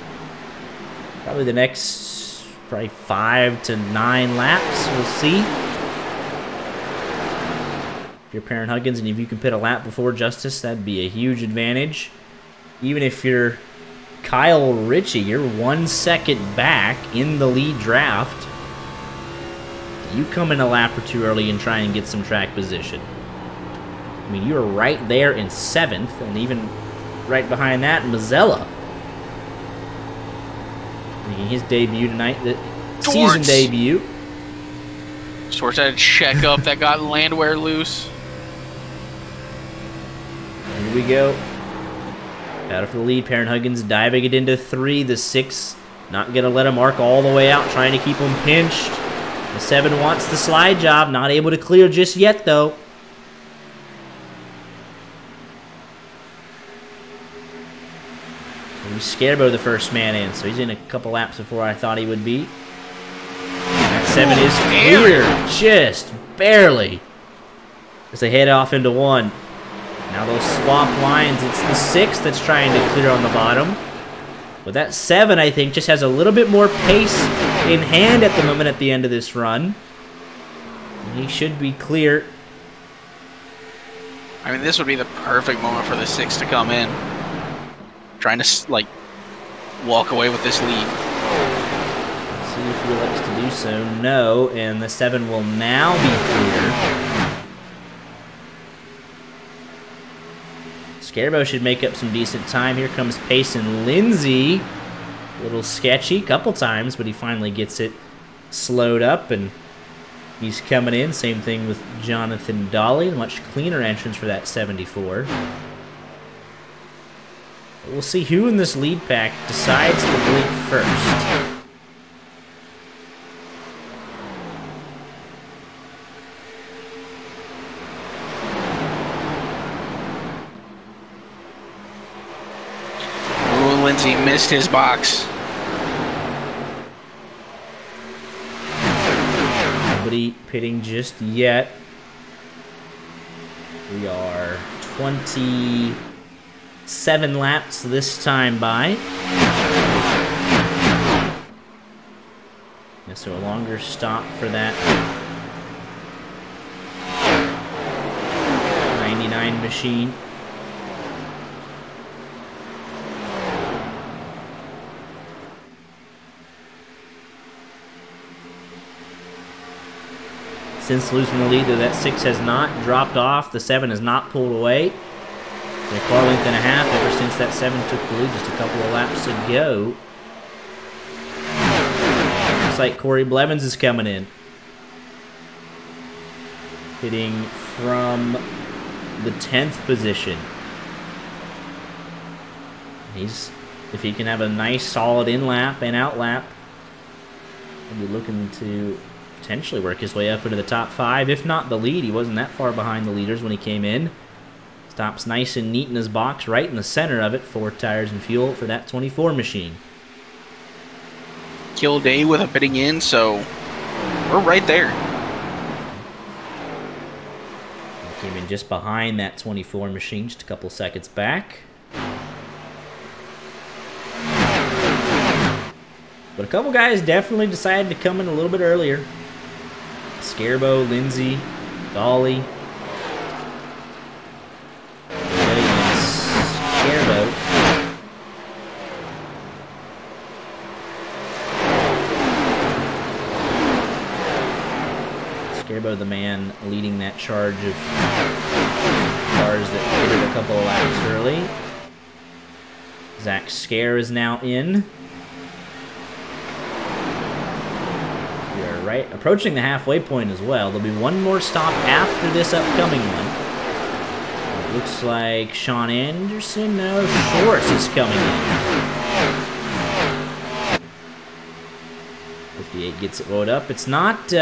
probably the next 5 to 9 laps. We'll see. If you're Perrin Huggins and if you can pit a lap before Justice, that'd be a huge advantage. Even if you're Kyle Ritchie, you're 1 second back in the lead draft. You come in a lap or 2 early and try and get some track position. I mean, you're right there in 7th, and even right behind that, Mazzella. Making his debut tonight, the season debut. Schwartz had a check up that got Landwehr loose. Here we go. Battle for the lead. Perrin Huggins diving it into 3. The 6 not going to let him mark all the way out, trying to keep him pinched. The 7 wants the slide job. Not able to clear just yet, though. Scarbo the first man in, so he's in a couple laps before I thought he would be. That 7 is clear, just barely, as they head off into 1. Now those swap lines, it's the 6 that's trying to clear on the bottom. But that 7, I think, just has a little bit more pace in hand at the moment at the end of this run. And he should be clear. I mean, this would be the perfect moment for the 6 to come in. Trying to, like, walk away with this lead. Let's see if he likes to do so. No, and the 7 will now be clear. Scarbo should make up some decent time. Here comes Payson Lindsay. A little sketchy, couple times, but he finally gets it slowed up, and he's coming in. Same thing with Jonathan Dolly. Much cleaner entrance for that 74. We'll see who in this lead pack decides to blink first. Ooh, Lindsay missed his box. Nobody pitting just yet. We are 27 laps this time by. Yeah, so a longer stop for that 99 machine. Since losing the lead, though, that 6 has not dropped off. The 7 has not pulled away. A car length and a half ever since that 7 took the lead just a couple of laps ago. Looks like Corey Blevins is coming in. Hitting from the 10th position. If he can have a nice solid in-lap and out-lap, he'll be looking to potentially work his way up into the top 5, if not the lead. He wasn't that far behind the leaders when he came in. Stops nice and neat in his box, right in the center of it. 4 tires and fuel for that 24 machine. Kill Day with a pitting in, so We're right there. Came in just behind that 24 machine, just a couple seconds back. But a couple guys definitely decided to come in a little bit earlier. Scarbo, Lindsay, Dolly. Scarbo. Scarbo, the man leading that charge of cars that entered a couple of laps early. Zach Scare is now in. We are right approaching the halfway point as well. There'll be one more stop after this upcoming one. It looks like Sean Anderson, no, Shorts is coming in. 58 gets it loaded up. It's not,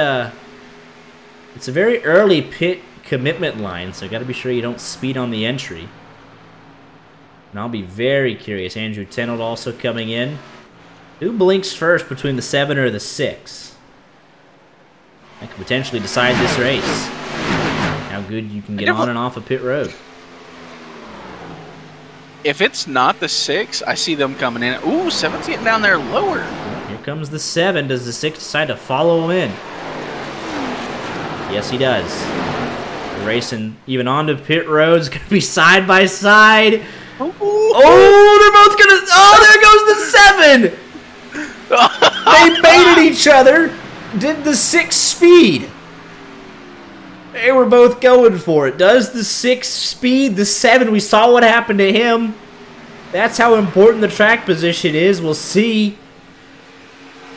it's a very early pit commitment line, so got to be sure you don't speed on the entry. And I'll be very curious. Andrew Tenold also coming in. Who blinks first between the 7 or the 6? That could potentially decide this race. How good you can get on and off a pit road. If it's not the 6, I see them coming in. Ooh, 7's getting down there lower. Here comes the 7. Does the 6 decide to follow him in? Yes, he does. They're racing even onto pit roads. Going to be side by side. Oh, they're both going to... Oh, there goes the 7! They baited each other. Did the 6 speed. They were both going for it. Does the 6 speed the 7? We saw what happened to him. That's how important the track position is. We'll see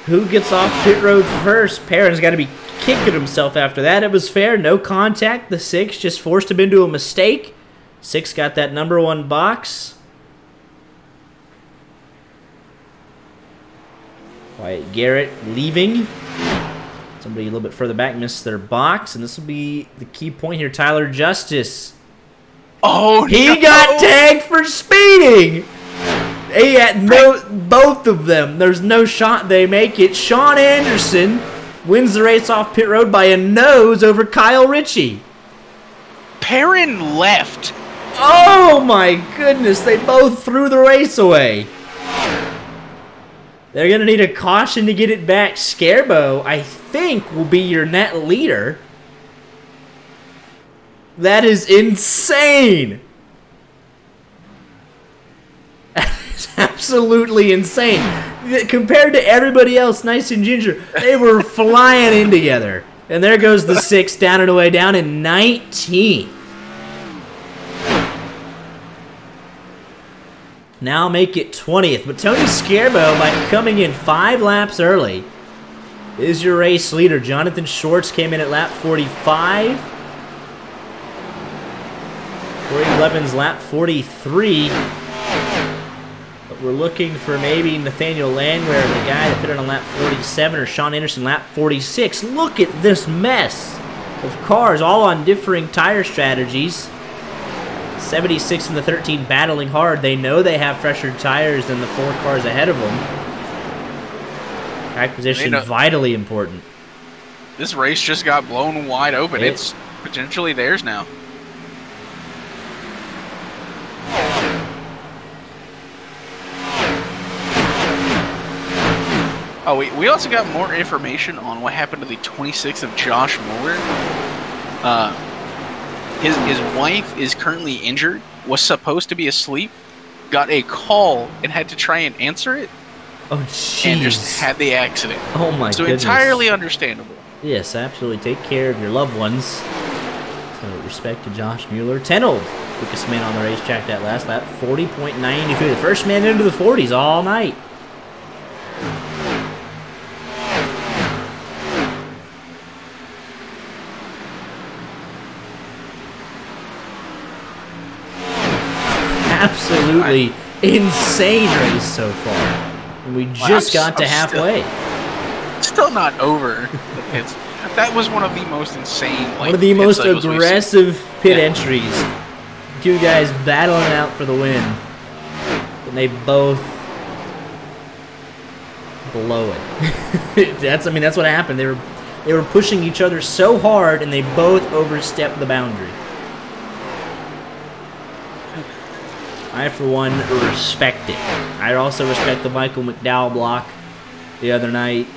who gets off pit road first. Perrin's got to be kicking himself after that. It was fair. No contact. The 6 just forced him into a mistake. 6 got that number 1 box. Wyatt Garrett leaving. Somebody a little bit further back missed their box, and this will be the key point here. Tyler Justice. Oh, he got tagged for speeding. They had both of them. There's no shot they make it. Sean Anderson wins the race off pit road by a nose over Kyle Ritchie. Perrin left. Oh my goodness, they both threw the race away. They're going to need a caution to get it back. Scarbo, I think, will be your net leader. That is insane. It's absolutely insane. Compared to everybody else, Nice and Ginger, they were flying in together. And there goes the 6 down and away, down in 19th. Now make it 20th. But Tony Scarbo, by coming in 5 laps early, is your race leader. Jonathan Shorts came in at lap 45. Corey Levin's lap 43. But we're looking for maybe Nathaniel Landwehr, the guy that put it on lap 47, or Sean Anderson lap 46. Look at this mess of cars, all on differing tire strategies. 76 and the 13 battling hard. They know they have fresher tires than the 4 cars ahead of them. Track position vitally important. This race just got blown wide open. It's potentially theirs now. Oh, we also got more information on what happened to the 26th of Josh Mueller. His wife is currently injured, was supposed to be asleep, got a call and had to try and answer it. Oh, jeez. And just had the accident. Oh, my goodness. So entirely understandable. Yes, absolutely. Take care of your loved ones. So respect to Josh Mueller. Tenold, quickest man on the racetrack that last lap, 40.92. The first man into the 40s all night. Absolutely insane race so far. And we just got to halfway. Still not over the pits. That was one of the most insane, one of the most aggressive pit entries. 2 guys battling out for the win. And they both blow it. That's what happened. They were pushing each other so hard, and they both overstepped the boundary. I, for one, respect it. I also respect the Michael McDowell block the other night.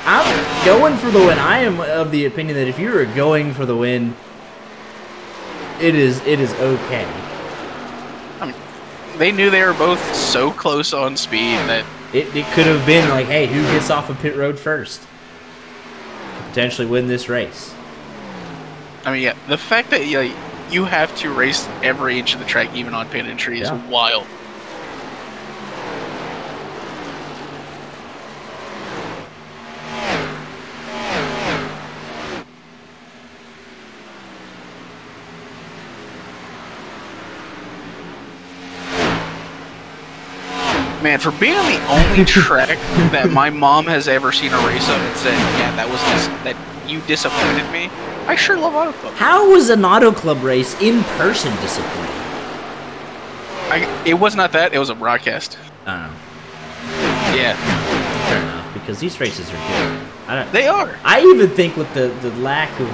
I'm going for the win. I am of the opinion that if you are going for the win, it is okay. I mean, they knew they were both so close on speed that it could have been like, hey, who gets off of pit road first? Potentially win this race. I mean, yeah, the fact that you have to race every inch of the track, even on pit entry, is wild. Man, for being on the only track that my mom has ever seen a race of and said, yeah, that you disappointed me, I sure love Auto Club. How was an Auto Club race in person disappointing? It was not that, it was a broadcast. I don't know. Yeah. Fair enough, because these races are good. They are. I even think with the lack of,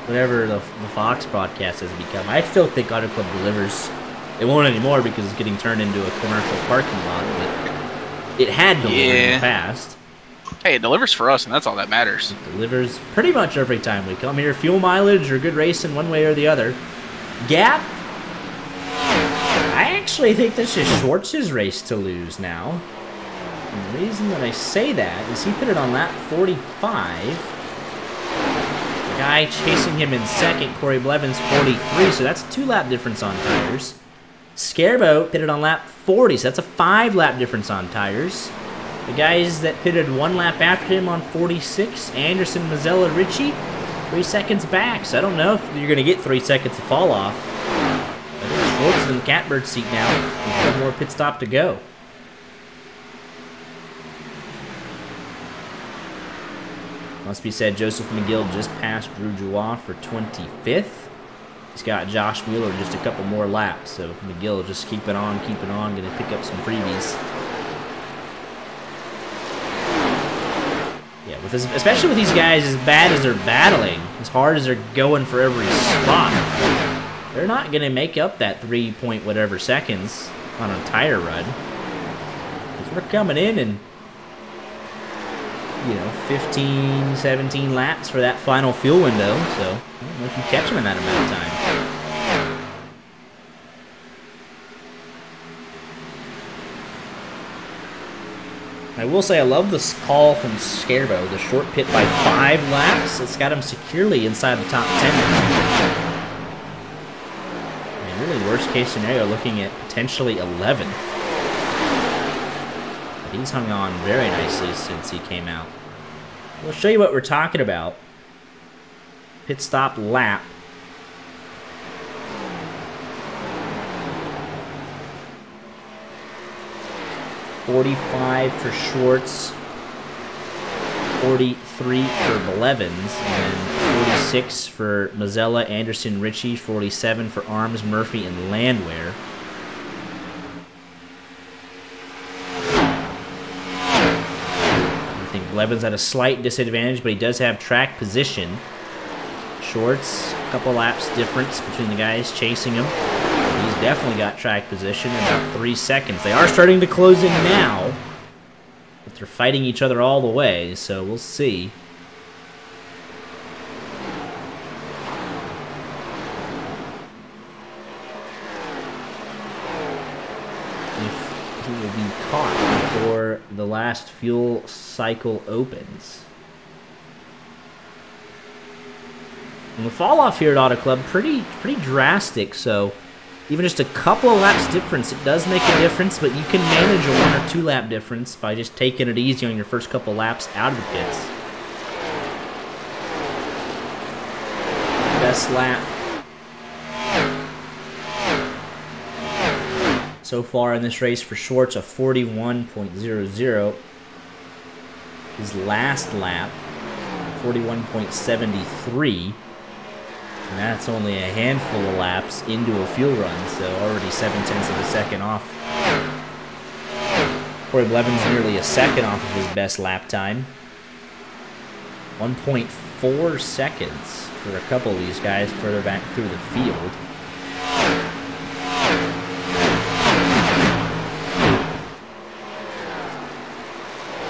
whatever the Fox broadcast has become, I still think Auto Club delivers. It won't anymore because it's getting turned into a commercial parking lot, but it had delivered in the past. Hey, it delivers for us, and that's all that matters. It delivers pretty much every time we come here. Fuel mileage or good racing one way or the other. Gap, I actually think this is Schwartz's race to lose now. And the reason that I say that is he put it on lap 45. The guy chasing him in second, Corey Blevins, 43, so that's a 2-lap difference on tires. Scareboat pitted on lap 40, so that's a 5-lap difference on tires. The guys that pitted 1 lap after him on 46, Anderson, Mazzella, Ritchie, 3 seconds back. So I don't know if you're going to get 3 seconds of fall off. I think Schwartz is in the catbird seat now. There's one more pit stop to go. Must be said, Joseph McGill just passed Drew Joie for 25th. He's got Josh Wheeler just a couple more laps, so McGill just keep it on, going to pick up some freebies. Yeah, especially with these guys, as bad as they're battling, as hard as they're going for every spot, they're not going to make up that 3 point whatever seconds on a tire run. Because we're coming in and 15, 17 laps for that final fuel window, so I don't know if you catch them in that amount of time. I will say I love this call from Scarbo, the short pit by 5 laps. It's got him securely inside the top 10. And really worst case scenario, looking at potentially 11th. But he's hung on very nicely since he came out. We'll show you what we're talking about. Pit stop lap. .45 for Schwartz, 43 for Blevins, and 46 for Mazzella, Anderson, Ritchie, 47 for Arms, Murphy, and Landwehr. I think Blevins at a slight disadvantage, but he does have track position. Schwartz, a couple laps difference between the guys chasing him. He's definitely got track position in about 3 seconds. They are starting to close in now, but they're fighting each other all the way, so we'll see. If he will be caught before the last fuel cycle opens. And the fall off here at Auto Club, pretty drastic, so even just a couple of laps difference, it does make a difference, but you can manage a 1 or 2 lap difference by just taking it easy on your first couple laps out of the pits. Best lap so far in this race for Schwartz, a 41.00. His last lap, 41.73. And that's only a handful of laps into a fuel run, so already 0.7 of a second off. Corey Blevins nearly a second off of his best lap time. 1.4 seconds for a couple of these guys further back through the field.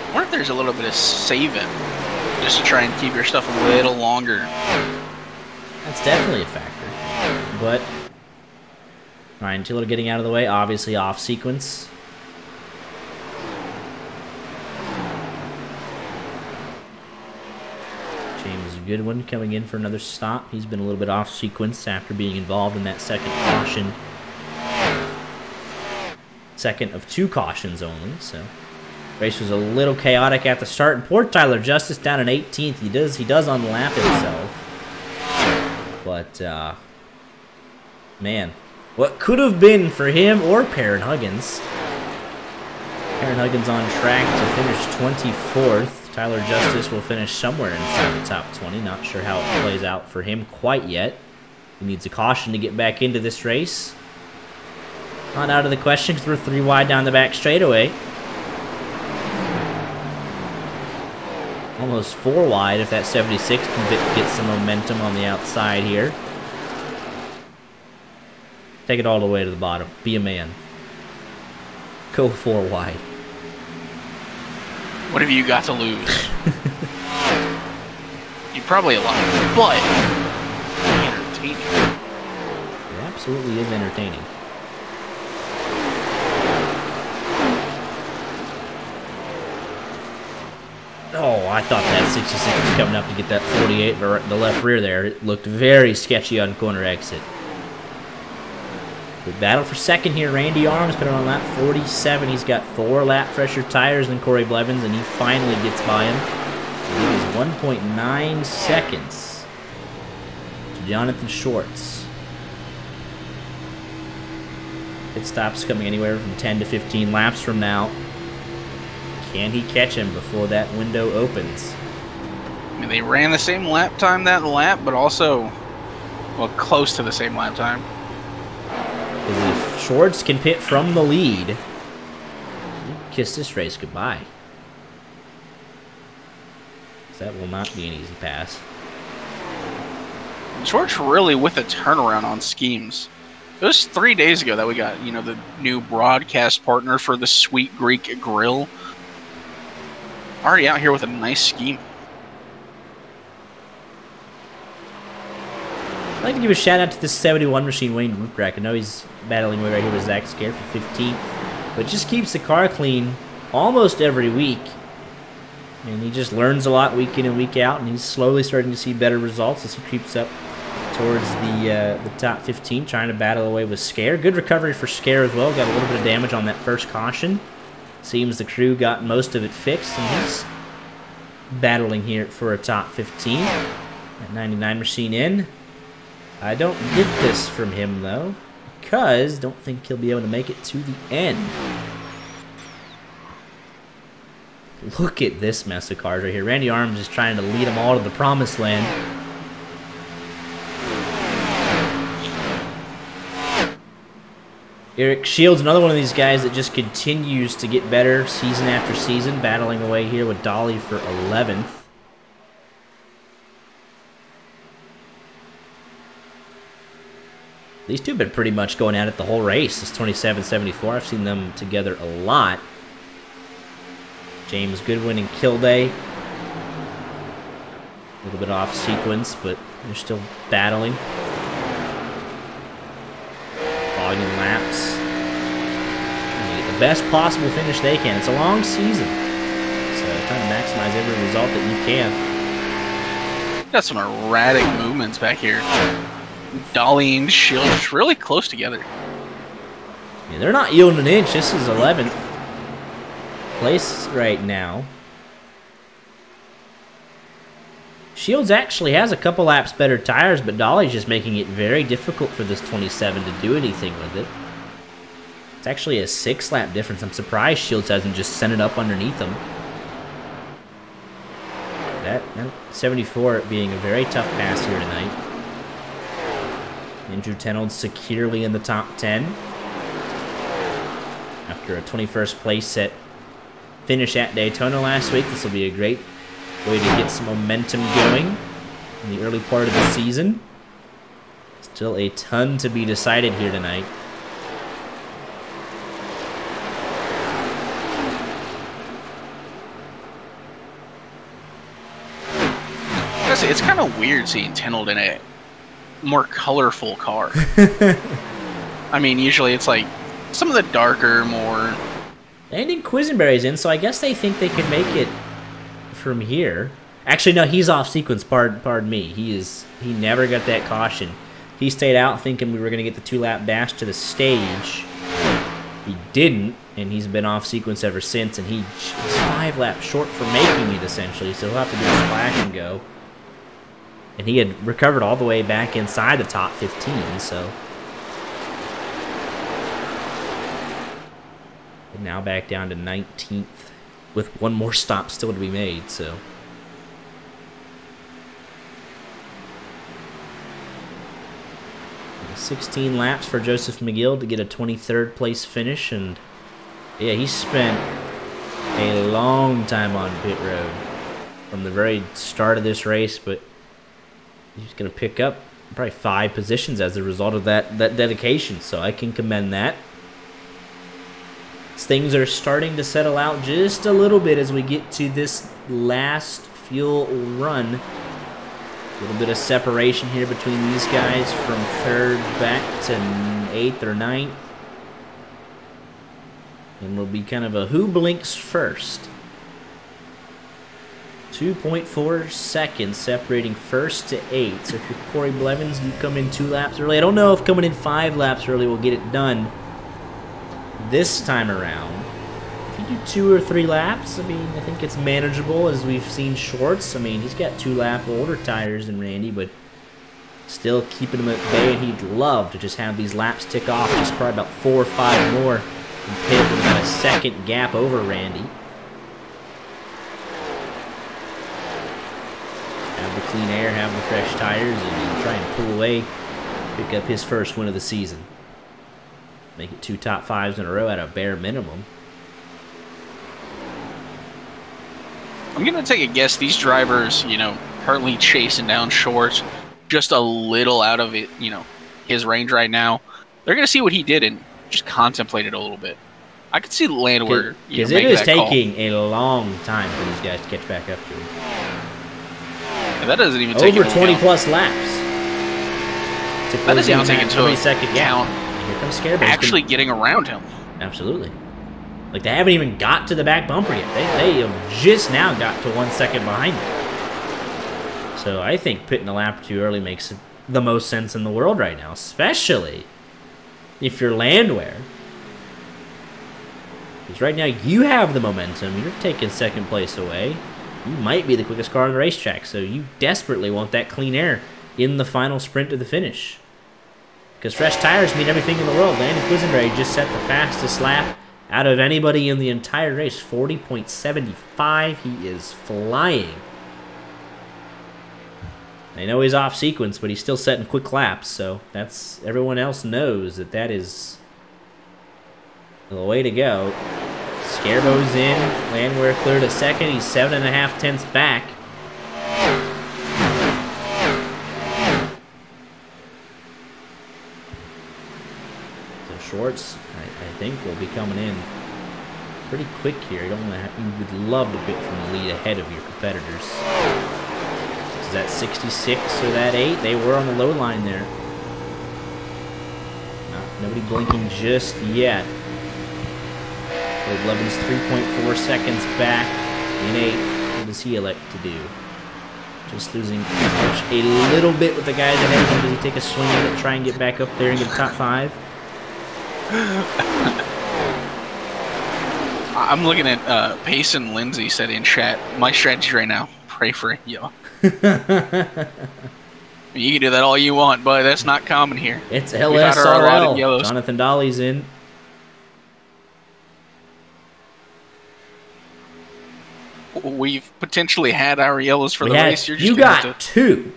I wonder if there's a little bit of saving just to try and keep your stuff a little longer. That's definitely a factor. But Ryan Tiller getting out of the way, obviously off sequence. James Goodwin coming in for another stop. He's been a little bit off sequence after being involved in that second caution. Second of 2 cautions only, so race was a little chaotic at the start. And poor Tyler Justice down in 18th. He does unlap himself. But man, what could have been for him or Perrin Huggins. Perrin Huggins on track to finish 24th. Tyler Justice will finish somewhere inside the top 20. Not sure how it plays out for him quite yet. He needs a caution to get back into this race. Not out of the question because we're 3 wide down the back straightaway. Almost 4 wide if that 76 can get some momentum on the outside here. Take it all the way to the bottom. Be a man. Go 4 wide. What have you got to lose? You're probably a lot, but entertaining. It absolutely is entertaining. Oh, I thought that 66 was coming up to get that 48, but the left rear there, it looked very sketchy on corner exit. Good battle for second here. Randy Arms put it on lap 47. He's got 4 lap fresher tires than Corey Blevins, and he finally gets by him. It is 1.9 seconds to Jonathan Schwartz. Pit stops coming anywhere from 10 to 15 laps from now. Can he catch him before that window opens? I mean, they ran the same lap time that lap, but also, well, close to the same lap time. Because if Schwartz can pit from the lead, kiss this race goodbye. That will not be an easy pass. Schwartz really with a turnaround on schemes. It was 3 days ago that we got, you know, the new broadcast partner for the Sweet Greek Grill. Already out here with a nice scheme. I'd like to give a shout out to this 71 machine, Wayne Ruprecht. I know he's battling away right here with Zach Scare for 15th, but just keeps the car clean almost every week. And he just learns a lot week in and week out, and he's slowly starting to see better results as he creeps up towards the top 15, trying to battle away with Scare. Good recovery for Scare as well. Got a little bit of damage on that first caution. Seems the crew got most of it fixed, and he's battling here for a top 15. That 99 machine in. I don't get this from him, though, because I don't think he'll be able to make it to the end. Look at this mess of cars right here. Randy Arms is trying to lead them all to the promised land. Eric Shields, another one of these guys that just continues to get better season after season, battling away here with Dolly for 11th. These two have been pretty much going at it the whole race. This 27-74, I've seen them together a lot. James Goodwin and Kilday. A little bit off sequence, but they're still battling. Logging laps. And get the best possible finish they can. It's a long season, so trying to maximize every result that you can. Got some erratic movements back here. Dolly and Shields really close together. Yeah, they're not yielding an inch. This is 11th place right now. Shields actually has a couple laps better tires, but Dolly's just making it very difficult for this 27 to do anything with it. It's actually a 6-lap difference. I'm surprised Shields hasn't just sent it up underneath him. That 74 being a very tough pass here tonight. Andrew Tenold securely in the top 10. After a 21st place finish at Daytona last week, this will be a great Way to get some momentum going in the early part of the season. Still a ton to be decided here tonight. It's kind of weird seeing Tenold in a more colorful car. I mean, usually it's like some of the darker, more... And Quisenberry's in, so I guess they think they could make it from here. Actually, no, he's off sequence, pardon me. He never got that caution. He stayed out thinking we were going to get the 2-lap dash to the stage. He didn't, and he's been off sequence ever since, and he's 5 laps short for making it, essentially, so he'll have to do a splash and go. And he had recovered all the way back inside the top 15, so... And now back down to 19th, with one more stop still to be made, so... 16 laps for Joseph McGill to get a 23rd place finish, and yeah, he spent a long time on pit road from the very start of this race, but he's going to pick up probably 5 positions as a result of that dedication, so I can commend that. Things are starting to settle out just a little bit as we get to this last fuel run. A little bit of separation here between these guys from 3rd back to 8th or 9th. And will be kind of a who blinks first. 2.4 seconds separating 1st to 8th. So if you're Corey Blevins, you come in 2 laps early. I don't know if coming in 5 laps early will get it done this time around. If you do 2 or 3 laps, I mean, I think it's manageable, as we've seen Shorts. I mean, he's got 2-lap older tires than Randy, but still keeping him at bay, and he'd love to just have these laps tick off, just probably about 4 or 5 more in pit with about a second gap over Randy. Have the clean air, have the fresh tires, and try and pull away, pick up his first win of the season. Make it 2 top 5s in a row at a bare minimum. I'm going to take a guess these drivers, you know, currently chasing down Shorts, just a little out of it, you know, his range right now. They're going to see what he did and just contemplate it a little bit. I could see Landwehr, because it is taking a long time for these guys to catch back up to him. And that doesn't even take over 20+ laps. That doesn't even take into 3-second gap. Here comes Scarebear. Actually getting around him. Absolutely. Like, they haven't even got to the back bumper yet. They have just now got to 1 second behind him. So I think pitting a lap too early makes the most sense in the world right now, especially if you're Landwehr. Because right now you have the momentum. You're taking 2nd place away. You might be the quickest car on the racetrack, so you desperately want that clean air in the final sprint to the finish. Because fresh tires mean everything in the world. Landon Quisenberry just set the fastest lap out of anybody in the entire race. 40.75. He is flying. I know he's off sequence, but he's still setting quick laps. So that's, everyone else knows that is the way to go. Scarebo's in. Landwehr cleared a 2nd. He's 7.5 tenths back. Shorts, I think, will be coming in pretty quick here. You would love to pit from the lead ahead of your competitors. Is that 66 or that 8? They were on the low line there. Nobody blinking just yet. Levin's 3.4 seconds back in 8th. What does he elect to do? Just losing a little bit with the guys ahead of him. Does he take a swing at it, try and get back up there and get top 5? I'm looking at Payson Lindsay said in chat, my strategy right now, pray for y'all. You can do that all you want, but that's not common here. It's LSRL. Jonathan Dolly's in. We've potentially had our yellows for the race. You got 2.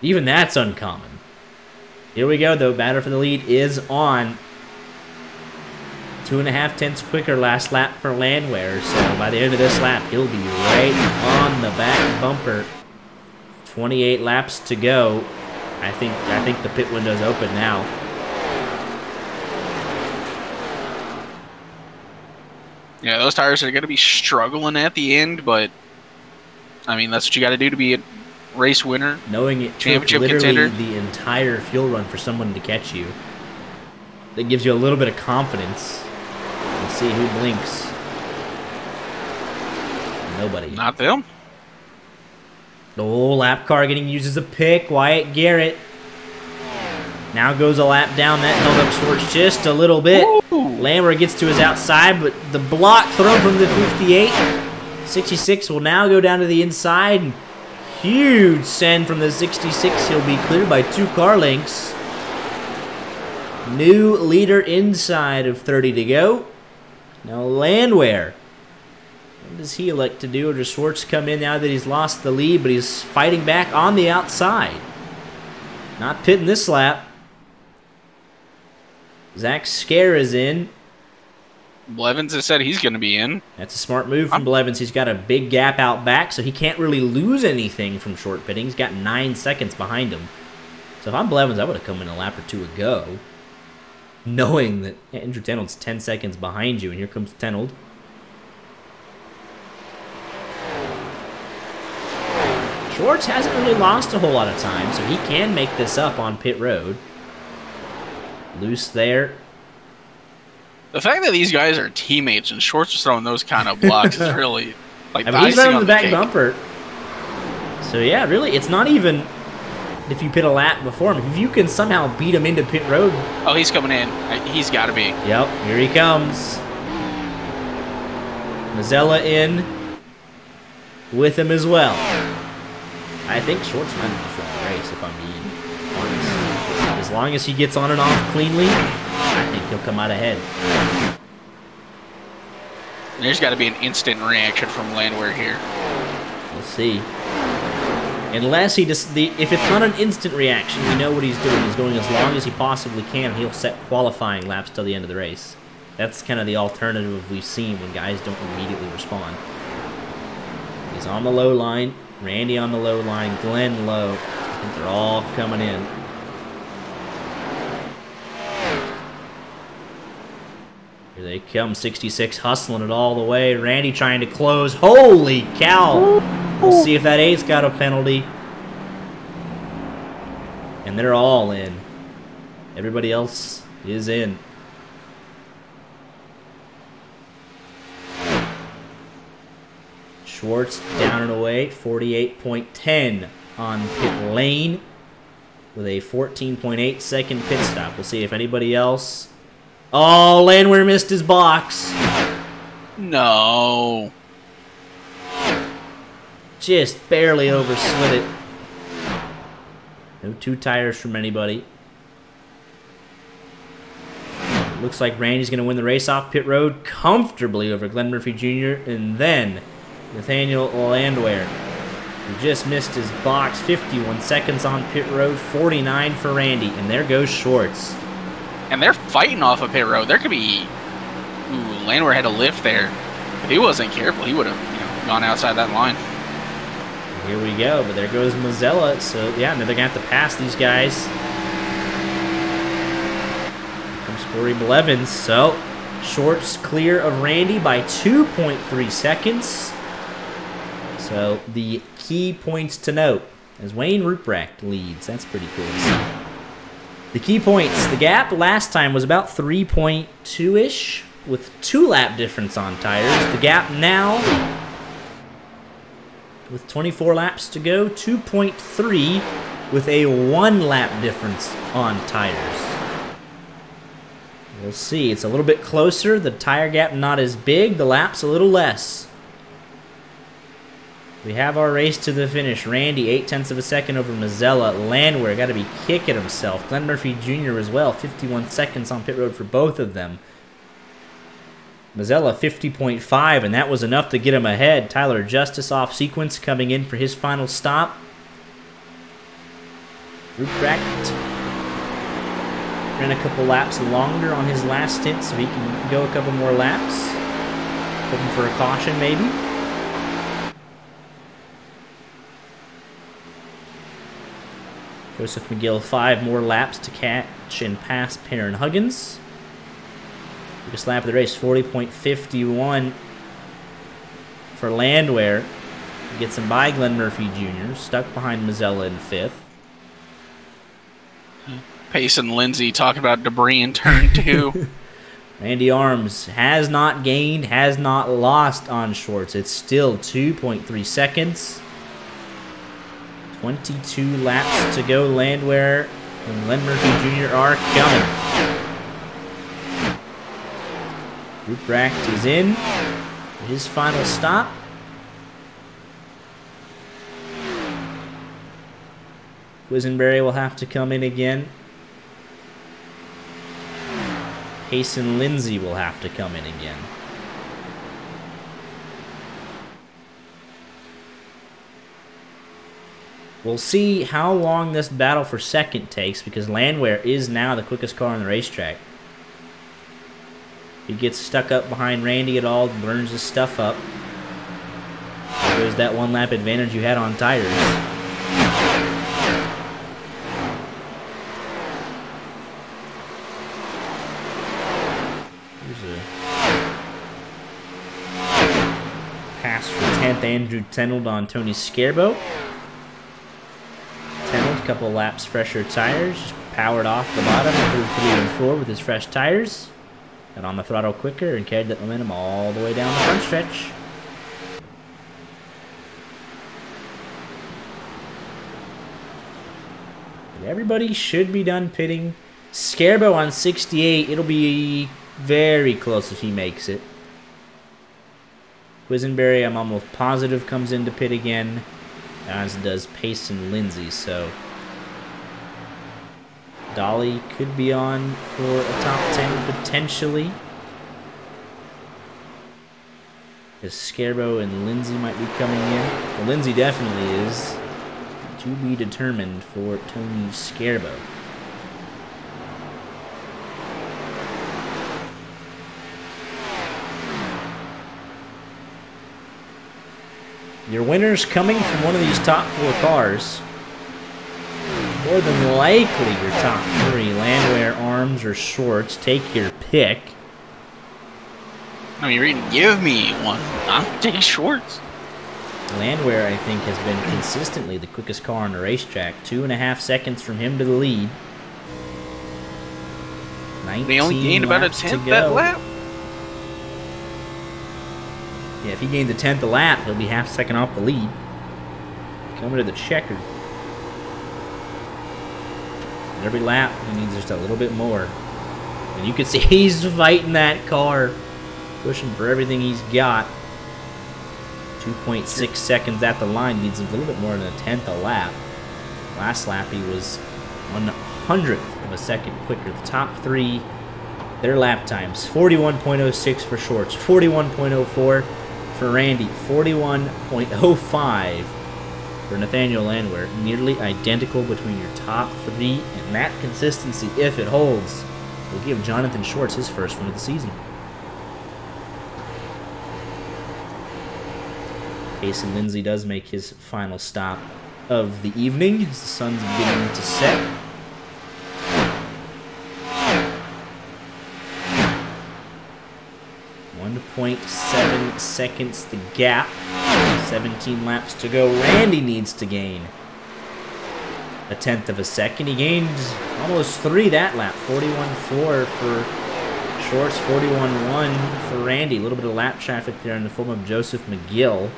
Even that's uncommon. Here we go, though. Batter for the lead is on. 2.5 tenths quicker last lap for Landwehr. So by the end of this lap, he'll be right on the back bumper. 28 laps to go. I think the pit window's open now. Yeah, those tires are going to be struggling at the end, but I mean, that's what you got to do to be a race winner. Knowing it took championship literally contender. the entire fuel run for someone to catch you, that gives you a little bit of confidence. Let's see who blinks. Nobody. Not them. The whole lap car getting used as a pick. Wyatt Garrett now goes a lap down. That held up Schwartz just a little bit. Landwehr gets to his outside, but the block thrown from the 58. 66 will now go down to the inside. And huge send from the 66. He'll be cleared by 2 car lengths. New leader inside of 30 to go. Now Landwehr. What does he elect to do? Or does Schwartz come in now that he's lost the lead, but he's fighting back on the outside? Not pitting this lap. Zach Scare is in. Blevins has said he's going to be in. That's a smart move from Blevins. He's got a big gap out back, so he can't really lose anything from short pitting. He's got 9 seconds behind him. So if I'm Blevins, I would have come in a lap or 2 ago, knowing that Andrew Tenold's 10 seconds behind you, and here comes Tenold. Schwartz hasn't really lost a whole lot of time, so he can make this up on pit road. Loose there. The fact that these guys are teammates and Schwartz is throwing those kind of blocks is really like I mean, he's right on the back cake. bumper. So yeah, really, it's not even if you pit a lap before him. If you can somehow beat him into pit road. Oh, he's coming in. He's got to be. Yep, here he comes. Mazzella in with him as well. I think Schwartz might have just won the race, if I'm being honest. As long as he gets on and off cleanly, I think he'll come out ahead. There's got to be an instant reaction from Landwehr here. We'll see. Unless he just if it's not an instant reaction, you know what he's doing. He's going as long as he possibly can. He'll set qualifying laps till the end of the race. That's kind of the alternative we've seen when guys don't immediately respond. He's on the low line. Randy on the low line. Glenn low. I think they're all coming in. Here they come, 66 hustling it all the way. Randy trying to close. Holy cow! We'll see if that 8's got a penalty. And they're all in. Everybody else is in. Schwartz down and away, 48.10 on pit lane with a 14.8 second pit stop. We'll see if anybody else... Oh, Landwehr missed his box. No. Just barely overslid it. No 2 tires from anybody. Looks like Randy's going to win the race off pit road comfortably over Glenn Murphy Jr. And then Nathaniel Landwehr, who just missed his box. 51 seconds on pit road, 49 for Randy. And there goes Schwartz. And they're fighting off of pit road. There could be... Ooh, Landwehr had a lift there. If he wasn't careful, he would have gone outside that line. Here we go, but there goes Mazzella. So, yeah, now they're going to have to pass these guys. Here comes Corey Blevins. So, Schwartz clear of Randy by 2.3 seconds. So, the key points to note as Wayne Ruprecht leads. That's pretty cool to see. The key points. The gap last time was about 3.2-ish with 2 lap difference on tires. The gap now, with 24 laps to go, 2.3 with a 1 lap difference on tires. We'll see. It's a little bit closer. The tire gap not as big. The lap's a little less. We have our race to the finish. Randy, 0.8 of a second over Mazzella. Landwehr got to be kicking himself. Glenn Murphy Jr. as well. 51 seconds on pit road for both of them. Mazzella, 50.5, and that was enough to get him ahead. Tyler Justice off sequence coming in for his final stop. Ruprecht ran a couple laps longer on his last stint, so he can go a couple more laps. Hoping for a caution, maybe. Joseph McGill, 5 more laps to catch and pass Perrin Huggins. Biggest lap of the race, 40.51 for Landwehr. Gets him by Glenn Murphy Jr., stuck behind Mazzella in 5th. Payson Lindsay talking about debris in turn 2. Randy Arms has not gained, has not lost on shorts. It's still 2.3 seconds. 22 laps to go. Landwehr and Glenn Murphy Jr. are coming. Ruprecht is in. His final stop. Quisenberry will have to come in again. Payson Lindsay will have to come in again. We'll see how long this battle for second takes, because Landwehr is now the quickest car on the racetrack. He gets stuck up behind Randy at all, burns his stuff up. There goes that 1 lap advantage you had on tires. Pass for 10th, Andrew Tenold on Tony Scarbo. Tenold, couple laps fresher tires, just powered off the bottom through 3 and 4 with his fresh tires. Got on the throttle quicker and carried that momentum all the way down the front stretch. But everybody should be done pitting. Scarbo on 68, it'll be very close if he makes it. Quisenberry, I'm almost positive, comes into pit again, as does Payson Lindsay, so Dolly could be on for a top 10 potentially. As Scarbo and Lindsay might be coming in. Well, Lindsay definitely is. To be determined for Tony Scarbo. Your winner's coming from one of these top 4 cars. More than likely your top 3, Landwehr, Arms, or Shorts. Take your pick. I mean, you're going to give me one. I'll take Schwartz. Landwehr, I think, has been consistently the quickest car on the racetrack. 2.5 seconds from him to the lead. 19 they only gained about a 10th that lap. Yeah, if he gained the 10th a lap, he'll be half a second off the lead. Coming to the checker. And every lap, he needs just a little bit more. And you can see he's fighting that car. Pushing for everything he's got. 2.6 seconds at the line. Needs a little bit more than a 10th a lap. Last lap, he was 1/100th of a second quicker. The top 3, their lap times. 41.06 for Shorts. 41.04 for Randy. 41.05 for Nathaniel Landwehr. Nearly identical between your top 3. And that consistency, if it holds, will give Jonathan Schwartz his first win of the season. Payson Lindsay does make his final stop of the evening as the sun's beginning to set. 1.7 seconds the gap. 17 laps to go. Randy needs to gain a 10th of a second. He gained almost 3 that lap. 41.4 for Shorts, 41.1 for Randy. A little bit of lap traffic there in the form of Joseph McGill.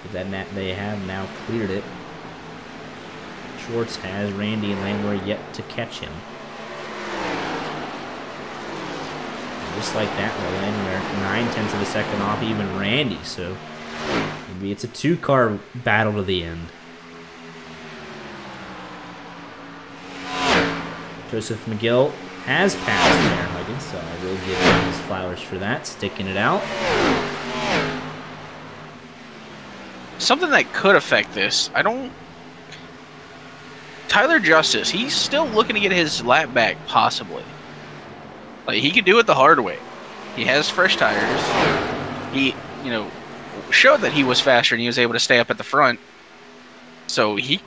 But then they have now cleared it. Schwartz has. Randy and Landwehr yet to catch him. And just like that, Landwehr 9/10 of a second off even Randy. So maybe it's a 2-car battle to the end. Joseph McGill has passed there, Huggins, so I will give him his flowers for that, sticking it out. Something that could affect this. Tyler Justice, he's still looking to get his lap back, possibly. Like, he could do it the hard way. He has fresh tires. He, showed that he was faster and he was able to stay up at the front. So he,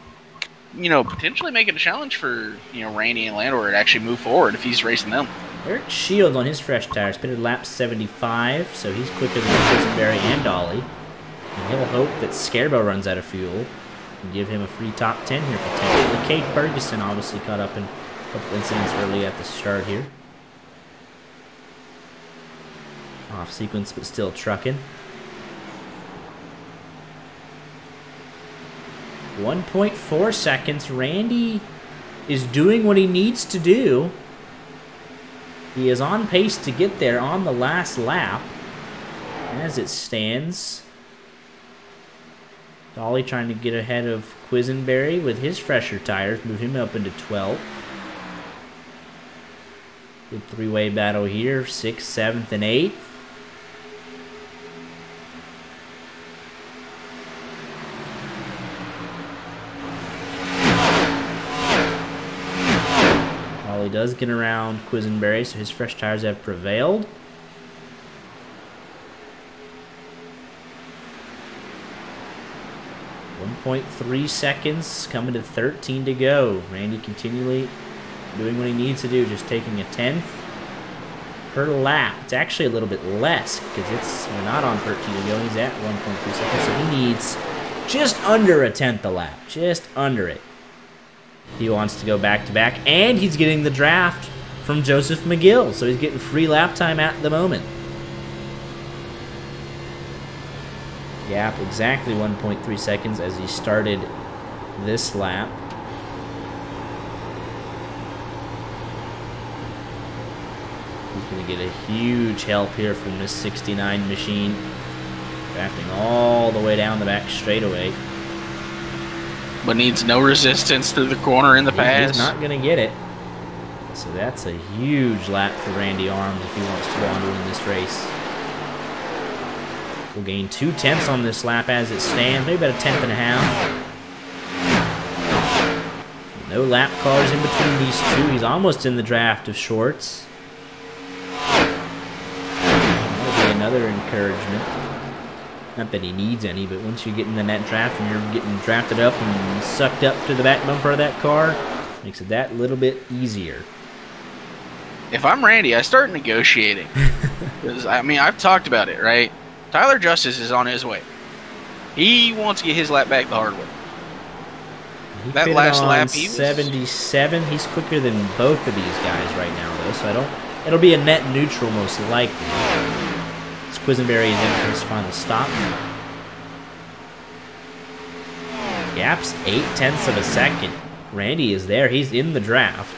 potentially make it a challenge for, Randy and Landor to actually move forward if he's racing them. Eric Shields on his fresh tires pitted lap 75, so he's quicker than Quisenberry and Dolly. And he'll hope that Scarbo runs out of fuel and give him a free top 10 here potentially. Cade Ferguson obviously caught up in a couple incidents early at the start here. Off sequence, but still trucking. 1.4 seconds. Randy is doing what he needs to do. He is on pace to get there on the last lap. As it stands, Dolly trying to get ahead of Quisenberry with his fresher tires, move him up into 12th. Good three-way battle here, 6th, 7th, and 8th. Dolly does get around Quisenberry, so his fresh tires have prevailed. .3 seconds, coming to 13 to go. Randy continually doing what he needs to do, just taking a 10th per lap. It's actually a little bit less because we're not on 13 to go. He's at 1.3 seconds, so he needs just under a 10th a lap, just under it. He wants to go back to back, and he's getting the draft from Joseph McGill, so he's getting free lap time at the moment. Gap exactly 1.3 seconds as he started this lap. He's going to get a huge help here from this 69 machine. Drafting all the way down the back straightaway. But needs no resistance through the corner in the pass. He's not going to get it. So that's a huge lap for Randy Arms if he wants to go on to win this race. We'll gain 2 tenths on this lap as it stands, maybe about a 10th and a half. No lap cars in between these two. He's almost in the draft of shorts. That'll be another encouragement. Not that he needs any, but once you get in the net draft and you're getting drafted up and sucked up to the back bumper of that car, makes it that little bit easier. If I'm Randy, I start negotiating. Because, I've talked about it, right? Tyler Justice is on his way. He wants to get his lap back the hard way. That last lap, he was 77. He's quicker than both of these guys right now, though. So it'll be a net neutral most likely. As Quisenberry is in for his final stop. Gap's 8 tenths of a second. Randy is there. He's in the draft.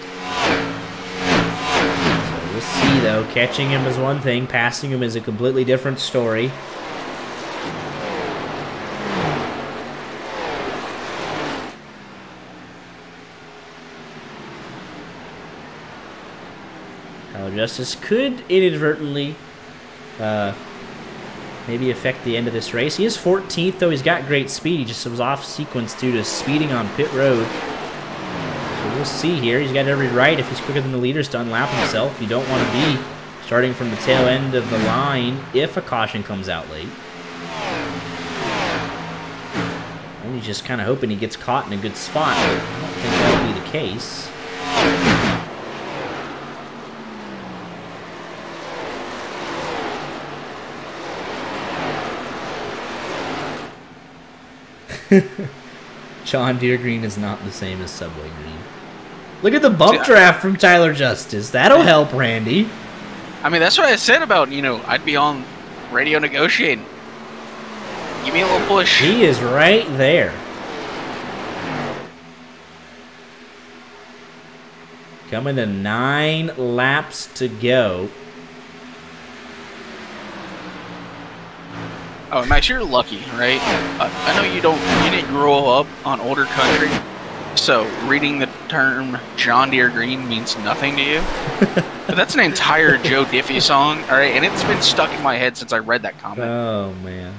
So we'll see, though. Catching him is one thing. Passing him is a completely different story. Justice could inadvertently maybe affect the end of this race. He is 14th, though. He's got great speed. He just was off sequence due to speeding on pit road. So we'll see here. He's got every right, if he's quicker than the leaders, to unlap himself. You don't want to be starting from the tail end of the line if a caution comes out late. And he's just kind of hoping he gets caught in a good spot, but I don't think that'll be the case. John Deere green is not the same as Subway green. Look at the bump draft from Tyler Justice. That'll help Randy. That's what I said about, I'd be on radio negotiating. Give me a little push. He is right there. Coming to 9 laps to go. Oh, Max, you're lucky, right? I know you didn't grow up on older country, so reading the term John Deere green means nothing to you. But that's an entire Joe Diffie song, all right? And it's been stuck in my head since I read that comment. Oh, man.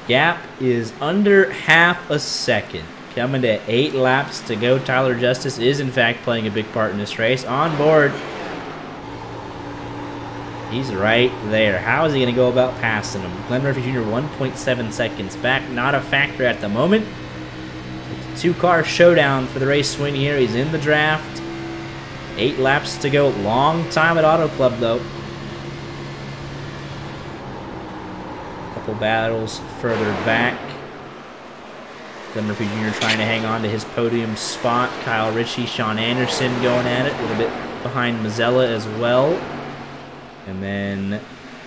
Gap is under half a second. Coming to 8 laps to go. Tyler Justice is, in fact, playing a big part in this race. On board. He's right there. How is he going to go about passing him? Glenn Murphy Jr. 1.7 seconds back. Not a factor at the moment. It's a 2-car showdown for the race win here. He's in the draft. 8 laps to go. Long time at Auto Club, though. Couple battles further back. Glenn Murphy Jr. trying to hang on to his podium spot. Kyle Ritchie, Sean Anderson going at it. A little bit behind Mazzella as well. And then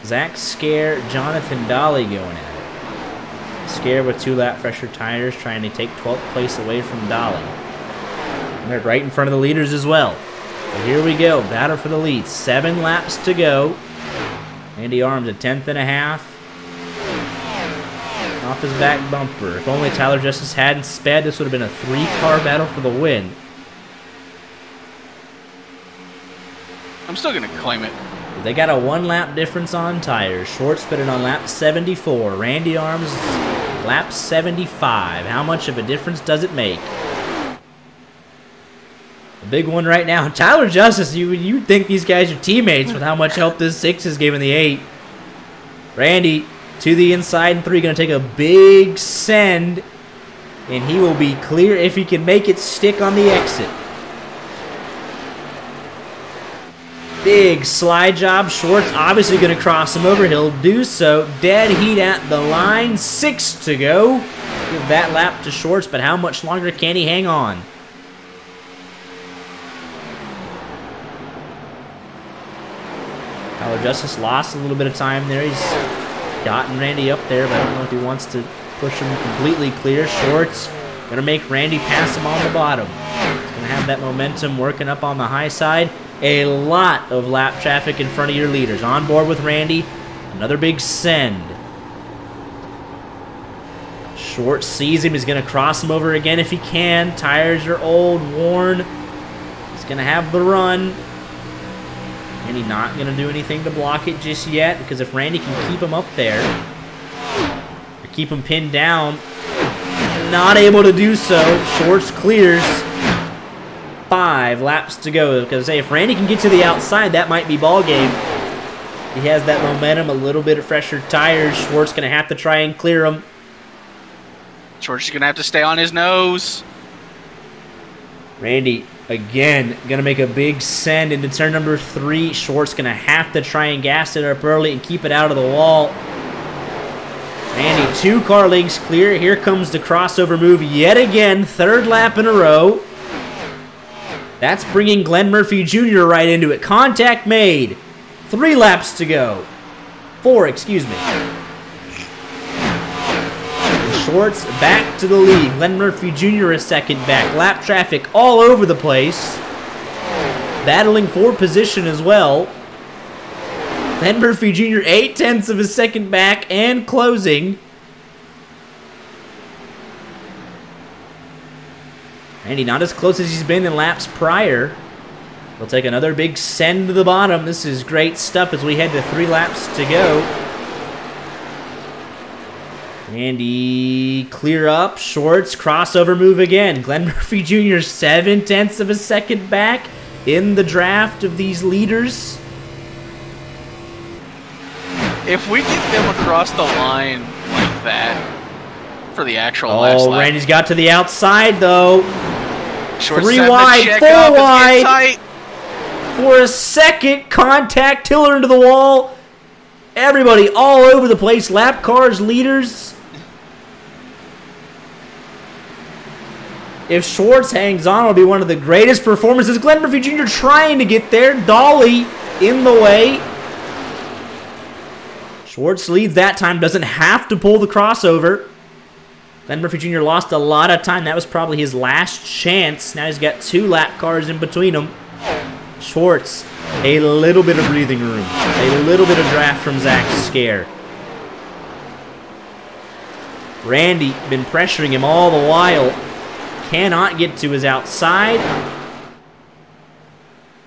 Zach Scare, Jonathan Dolly going at it. Scare with 2-lap fresher tires trying to take 12th place away from Dolly. And they're right in front of the leaders as well. But here we go. Battle for the lead. 7 laps to go. Andy Arms a 10th and a half. Off his back bumper. If only Tyler Justice hadn't sped, this would have been a 3-car battle for the win. I'm still going to claim it. They got a 1-lap difference on tires. Short spitted on lap 74. Randy Arms, lap 75. How much of a difference does it make? The big one right now. Tyler Justice, you think these guys are teammates with how much help this 6 is giving the 8. Randy to the inside in 3, going to take a big send, and he will be clear if he can make it stick on the exit. Big slide job. Schwartz obviously going to cross him over. He'll do so. Dead heat at the line. 6 to go. Give that lap to Schwartz, but how much longer can he hang on? Tyler Justice lost a little bit of time there. He's gotten Randy up there, but I don't know if he wants to push him completely clear. Schwartz going to make Randy pass him on the bottom. He's going to have that momentum working up on the high side. A lot of lap traffic in front of your leaders. On board with Randy. Another big send. Schwartz sees him. He's going to cross him over again if he can. Tires are old, worn. He's going to have the run. Randy not going to do anything to block it just yet, because if Randy can keep him up there, or keep him pinned down, not able to do so. Schwartz clears. 5 laps to go. Because if Randy can get to the outside, that might be ball game. He has that momentum, a little bit of fresher tires. Schwartz going to have to try and clear him. Schwartz is going to have to stay on his nose. Randy, again, going to make a big send into turn number 3. Schwartz going to have to try and gas it up early and keep it out of the wall. Randy, 2 car lengths clear. Here comes the crossover move yet again. 3rd lap in a row. That's bringing Glenn Murphy Jr. right into it. Contact made. 3 laps to go. 4, excuse me. Schwartz back to the lead. Glenn Murphy Jr. a second back. Lap traffic all over the place. Battling for position as well. Glenn Murphy Jr. 8/10 of a second back and closing. Randy not as close as he's been in laps prior. He'll take another big send to the bottom. This is great stuff as we head to 3 laps to go. Randy clear up. Schwartz crossover move again. Glenn Murphy Jr. 7/10 of a second back in the draft of these leaders. If we get them across the line like that for the actual last lap. Randy's got to the outside though. Schwartz 3 wide, 4 wide. For a second, contact, tiller into the wall. Everybody all over the place. Lap cars, leaders. If Schwartz hangs on, it'll be one of the greatest performances. Glenn Murphy Jr. trying to get there. Dolly in the way. Schwartz leads that time. Doesn't have to pull the crossover. Glenn Murphy Jr. lost a lot of time. That was probably his last chance. Now he's got 2 lap cars in between them. Schwartz, a little bit of breathing room. A little bit of draft from Zach Scare. Randy been pressuring him all the while. Cannot get to his outside.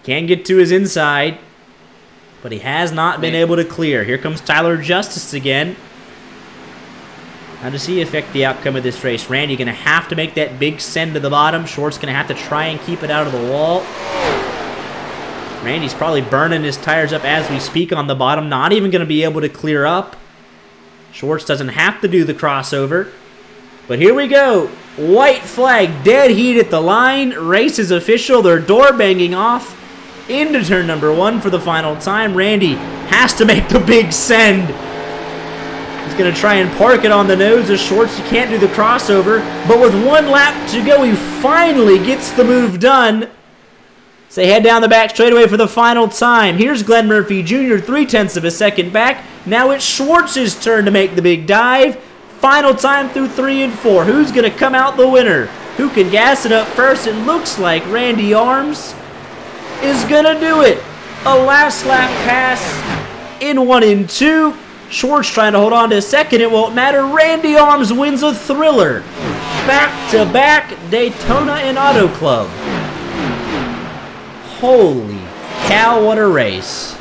Can get to his inside. But he has not been able to clear. Here comes Tyler Justice again. Now to see affect the outcome of this race, Randy going to have to make that big send to the bottom. Short's going to have to try and keep it out of the wall. Randy's probably burning his tires up as we speak on the bottom, not even going to be able to clear up. Schwartz doesn't have to do the crossover. But here we go. White flag, dead heat at the line. Race is official. They're door banging off into turn number 1 for the final time. Randy has to make the big send. He's going to try and park it on the nose of Schwartz. He can't do the crossover. But with 1 lap to go, he finally gets the move done. So they head down the back straightaway for the final time. Here's Glenn Murphy Jr., 0.3 of a second back. Now it's Schwartz's turn to make the big dive. Final time through 3 and 4. Who's going to come out the winner? Who can gas it up first? It looks like Randy Arms is going to do it. A last lap pass in 1 and 2. Schwartz trying to hold on to a second. It won't matter. Randy Arms wins a thriller. Back-to-back Daytona and Auto Club. Holy cow, what a race.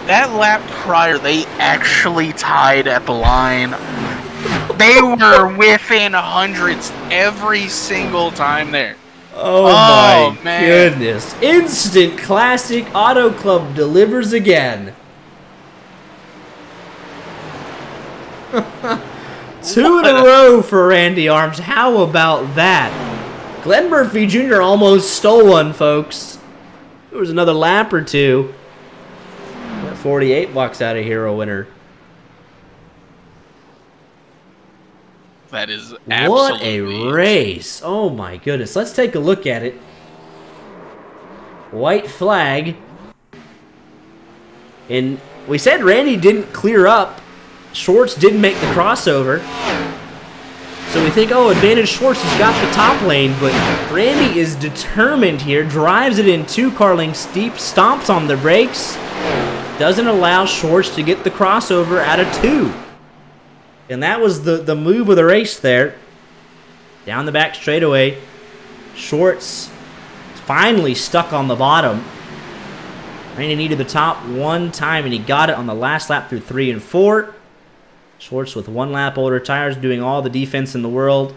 That lap prior, they actually tied at the line. They were within hundreds every single time there. Oh my goodness. Instant classic. Auto Club delivers again. 2 in a row for Randy Arms. How about that? Glenn Murphy Jr. almost stole one, folks. There was another lap or two. That 48 walks out a hero winner. That is absolutely... What a race. Oh my goodness. Let's take a look at it. White flag. And we said Randy didn't clear up. Schwartz didn't make the crossover. So we think, oh, advantage Schwartz has got the top lane, but Randy is determined here, drives it in 2 car lengths steep, stomps on the brakes, doesn't allow Schwartz to get the crossover out of 2. And that was the move of the race there. Down the back straightaway, Schwartz finally stuck on the bottom. Randy needed the top 1 time, and he got it on the last lap through 3 and 4. Schwartz with 1 lap older tires, doing all the defense in the world.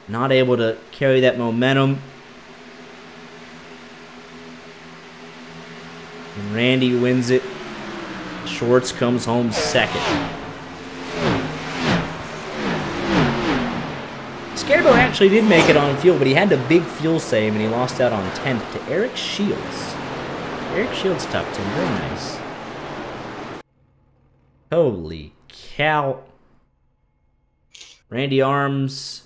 Not able to carry that momentum. And Randy wins it. Schwartz comes home second. Scarabo actually did make it on fuel, but he had a big fuel save, and he lost out on 10th to Eric Shields. Eric Shields tucked in. Very nice. Holy cow. Randy Arms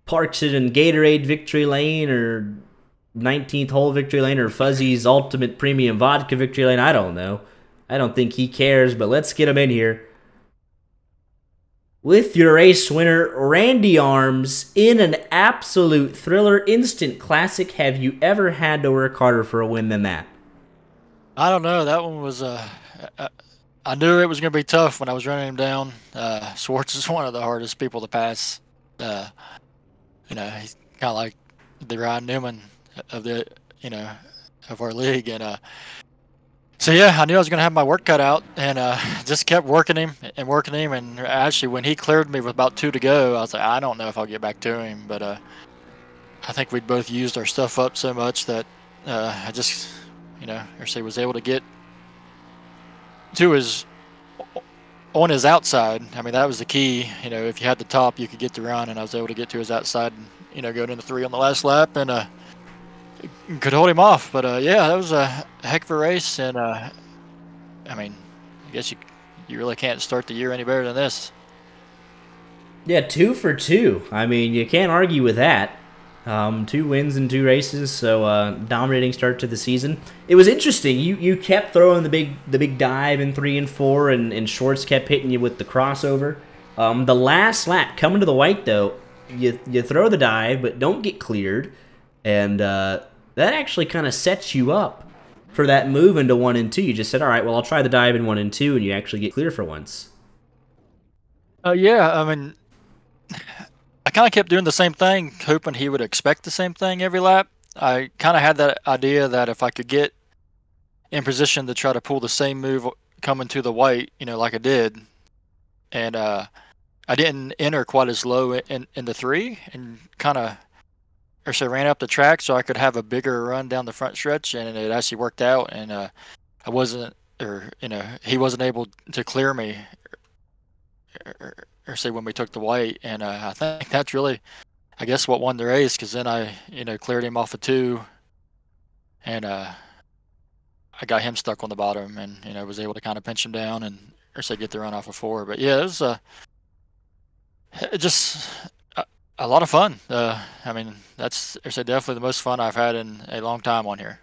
parks it in Gatorade Victory Lane or 19th hole Victory Lane or Fuzzy's Ultimate Premium Vodka Victory Lane. I don't know. I don't think he cares, but let's get him in here. With your race winner, Randy Arms, in an absolute thriller, instant classic. Have you ever had to work harder for a win than that? I don't know. That one was I knew it was going to be tough when I was running him down. Schwartz is one of the hardest people to pass. You know, he's kind of like the Ryan Newman of of our league, and so yeah, I knew I was going to have my work cut out, and just kept working him, and actually when he cleared me with about 2 to go, I was like, I don't know if I'll get back to him, but I think we'd both used our stuff up so much that I just, Irsay was able to get to on his outside. I mean, that was the key. If you had the top, you could get the run, and I was able to get to his outside and, going into 3 on the last lap, and could hold him off. But yeah, that was a heck of a race, and I mean, I guess you really can't start the year any better than this. Yeah, 2 for 2. I mean, you can't argue with that. 2 wins in 2 races, so dominating start to the season. It was interesting. You kept throwing the big dive in 3 and 4, and Schwartz kept hitting you with the crossover. The last lap, coming to the white though, you throw the dive, but don't get cleared, and that actually kind of sets you up for that move into 1 and 2. You just said, all right, well, I'll try the dive in 1 and 2, and you actually get clear for once. Yeah, I mean, I kind of kept doing the same thing, hoping he would expect the same thing every lap. I kind of had that idea that if I could get in position to try to pull the same move coming to the white, like I did, and I didn't enter quite as low in the 3, and kind of, or so ran up the track so I could have a bigger run down the front stretch, and it actually worked out. And I wasn't, or he wasn't able to clear me, or say when we took the white, and I think that's really, I guess, what won the race, because then I cleared him off of 2, and I got him stuck on the bottom, and was able to kind of pinch him down and or say get the run off of 4. But yeah, it was just a lot of fun. I mean, that's or say definitely the most fun I've had in a long time on here.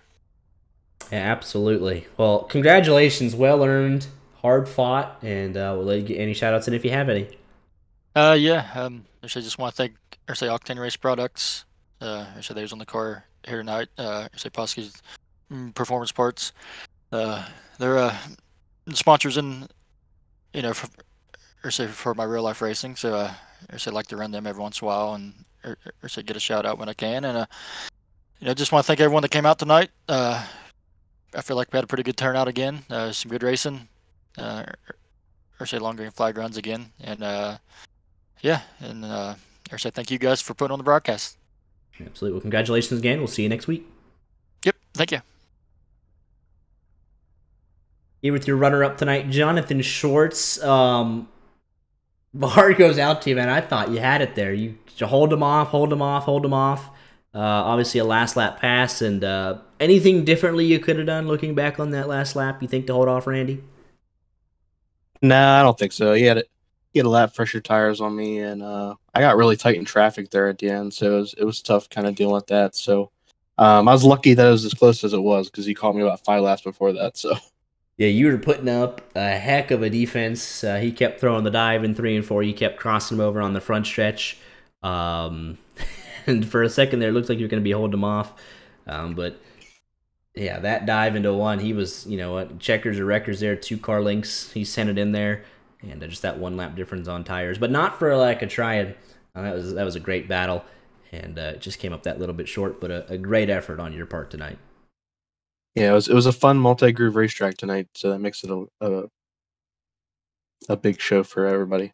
Yeah, absolutely. Well, congratulations, well earned, hard fought, and we'll let you get any shout outs in if you have any. Yeah. I just want to thank or say Octane Race Products. Or say they was on the car here tonight. Or say Poske's Performance Parts. They're sponsors in for, or say for my real life racing. So or say like to run them every once in a while, and or say get a shout out when I can. And just want to thank everyone that came out tonight. I feel like we had a pretty good turnout again. Some good racing. Or say long green flag runs again. And yeah, and or say thank you guys for putting on the broadcast. Absolutely. Well, congratulations again. We'll see you next week. Yep. Thank you. Here with your runner-up tonight, Jonathan Schwartz. My heart goes out to you, man. I thought you had it there. You hold him off. Obviously, a last lap pass, and anything differently you could have done looking back on that last lap, you think, to hold off Randy? Nah, I don't think so. He had a lap fresher tires on me, and I got really tight in traffic there at the end, so it was tough kind of dealing with that. So I was lucky that it was as close as it was, because he called me about 5 laps before that. So yeah, you were putting up a heck of a defense. He kept throwing the dive in 3 and 4. You kept crossing him over on the front stretch. And for a second there, it looked like you were going to be holding him off. But yeah, that dive into 1, he was, checkers or wreckers there, 2 car lengths. He sent it in there, and just that 1 lap difference on tires. But not for lack of trying. That was a great battle, and it just came up that little bit short, but a great effort on your part tonight. Yeah, it was a fun multi-groove racetrack tonight, so that makes it a big show for everybody.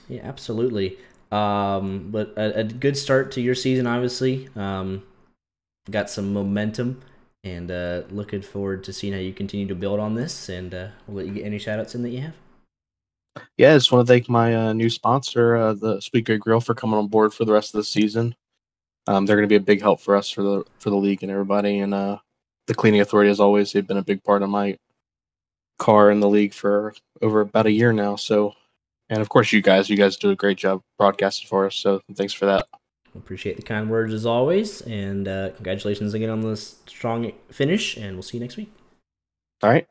Yeah, absolutely. But a good start to your season, obviously. Got some momentum, and looking forward to seeing how you continue to build on this, and we'll let you get any shout-outs in that you have. Yeah, I just want to thank my new sponsor, the Sweet Great Grill, for coming on board for the rest of the season. They're going to be a big help for us for the league and everybody, and the Cleaning Authority, as always, they've been a big part of my car in the league for over about a year now. So, and of course, you guys do a great job broadcasting for us. So, thanks for that. Appreciate the kind words as always, and congratulations again on this strong finish. And we'll see you next week. All right.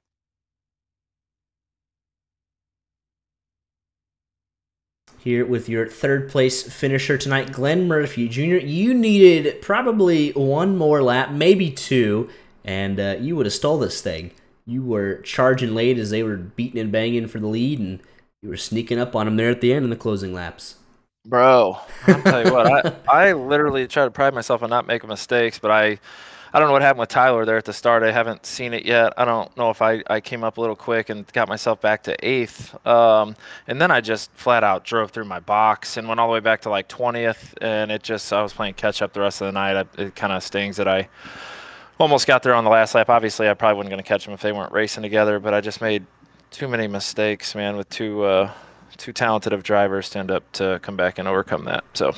Here with your 3rd place finisher tonight, Glenn Murphy Jr. You needed probably 1 more lap, maybe 2. And you would have stole this thing. You were charging late as they were beating and banging for the lead, and you were sneaking up on them there at the end in the closing laps. Bro, I'll tell you what, I literally try to pride myself on not making mistakes, but I don't know what happened with Tyler there at the start. I haven't seen it yet. I don't know if I came up a little quick and got myself back to 8th. And then I just flat out drove through my box and went all the way back to like 20th, and I was playing catch up the rest of the night. It kind of stings that I almost got there on the last lap. Obviously, I probably wasn't going to catch them if they weren't racing together, but I just made too many mistakes, man, with too talented of drivers to end up to come back and overcome that. So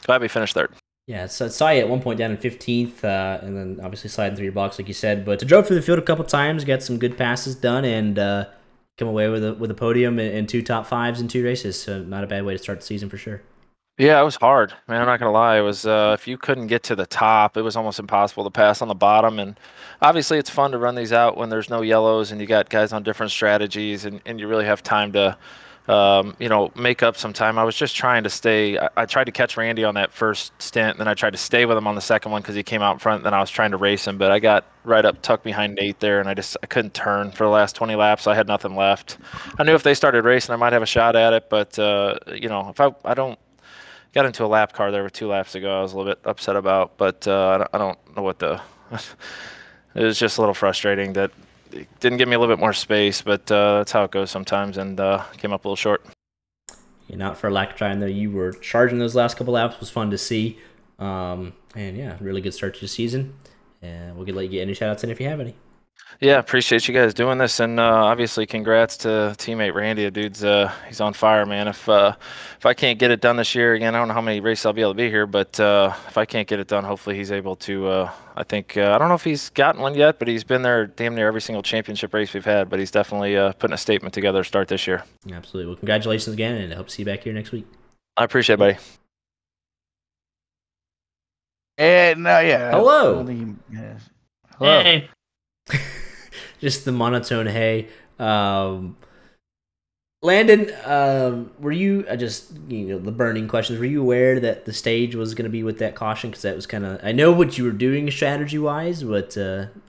glad we finished 3rd. Yeah, so I saw you at one point down in 15th, and then obviously sliding through your box, like you said. But to drove through the field a couple times, got some good passes done, and come away with a podium and 2 top 5s in 2 races. So not a bad way to start the season for sure. Yeah, it was hard, man. I'm not gonna lie. It was if you couldn't get to the top, it was almost impossible to pass on the bottom. And obviously, it's fun to run these out when there's no yellows and you got guys on different strategies, and you really have time to, make up some time. I was just trying to stay. I tried to catch Randy on that first stint, and then I tried to stay with him on the second one because he came out in front. And then I was trying to race him, but I got right up tucked behind Nate there, and I couldn't turn for the last 20 laps. I had nothing left. I knew if they started racing, I might have a shot at it, but if I don't. Got into a lap car there with 2 laps ago. I was a little bit upset about, but I don't know what it was just a little frustrating that it didn't give me a little bit more space, but that's how it goes sometimes, and came up a little short. not for lack of trying, though. You were charging those last couple laps. Was fun to see. And yeah, really good start to the season. And we'll let you get any shout outs in if you have any. Yeah, appreciate you guys doing this, and obviously congrats to teammate Randy. The dude's he's on fire, man. If I can't get it done this year again, I don't know how many races I'll be able to be here, but if I can't get it done, hopefully he's able to. I think I don't know if he's gotten one yet, but he's been there damn near every single championship race we've had. But he's definitely putting a statement together to start this year. Absolutely. Well, congratulations again, and I hope to see you back here next week. I appreciate it, buddy. Hello. Hello. Hey. Just the monotone hey. Landon, were you the burning questions? Were you aware that the stage was going to be with that caution? Because that was kind of, I know what you were doing strategy wise, but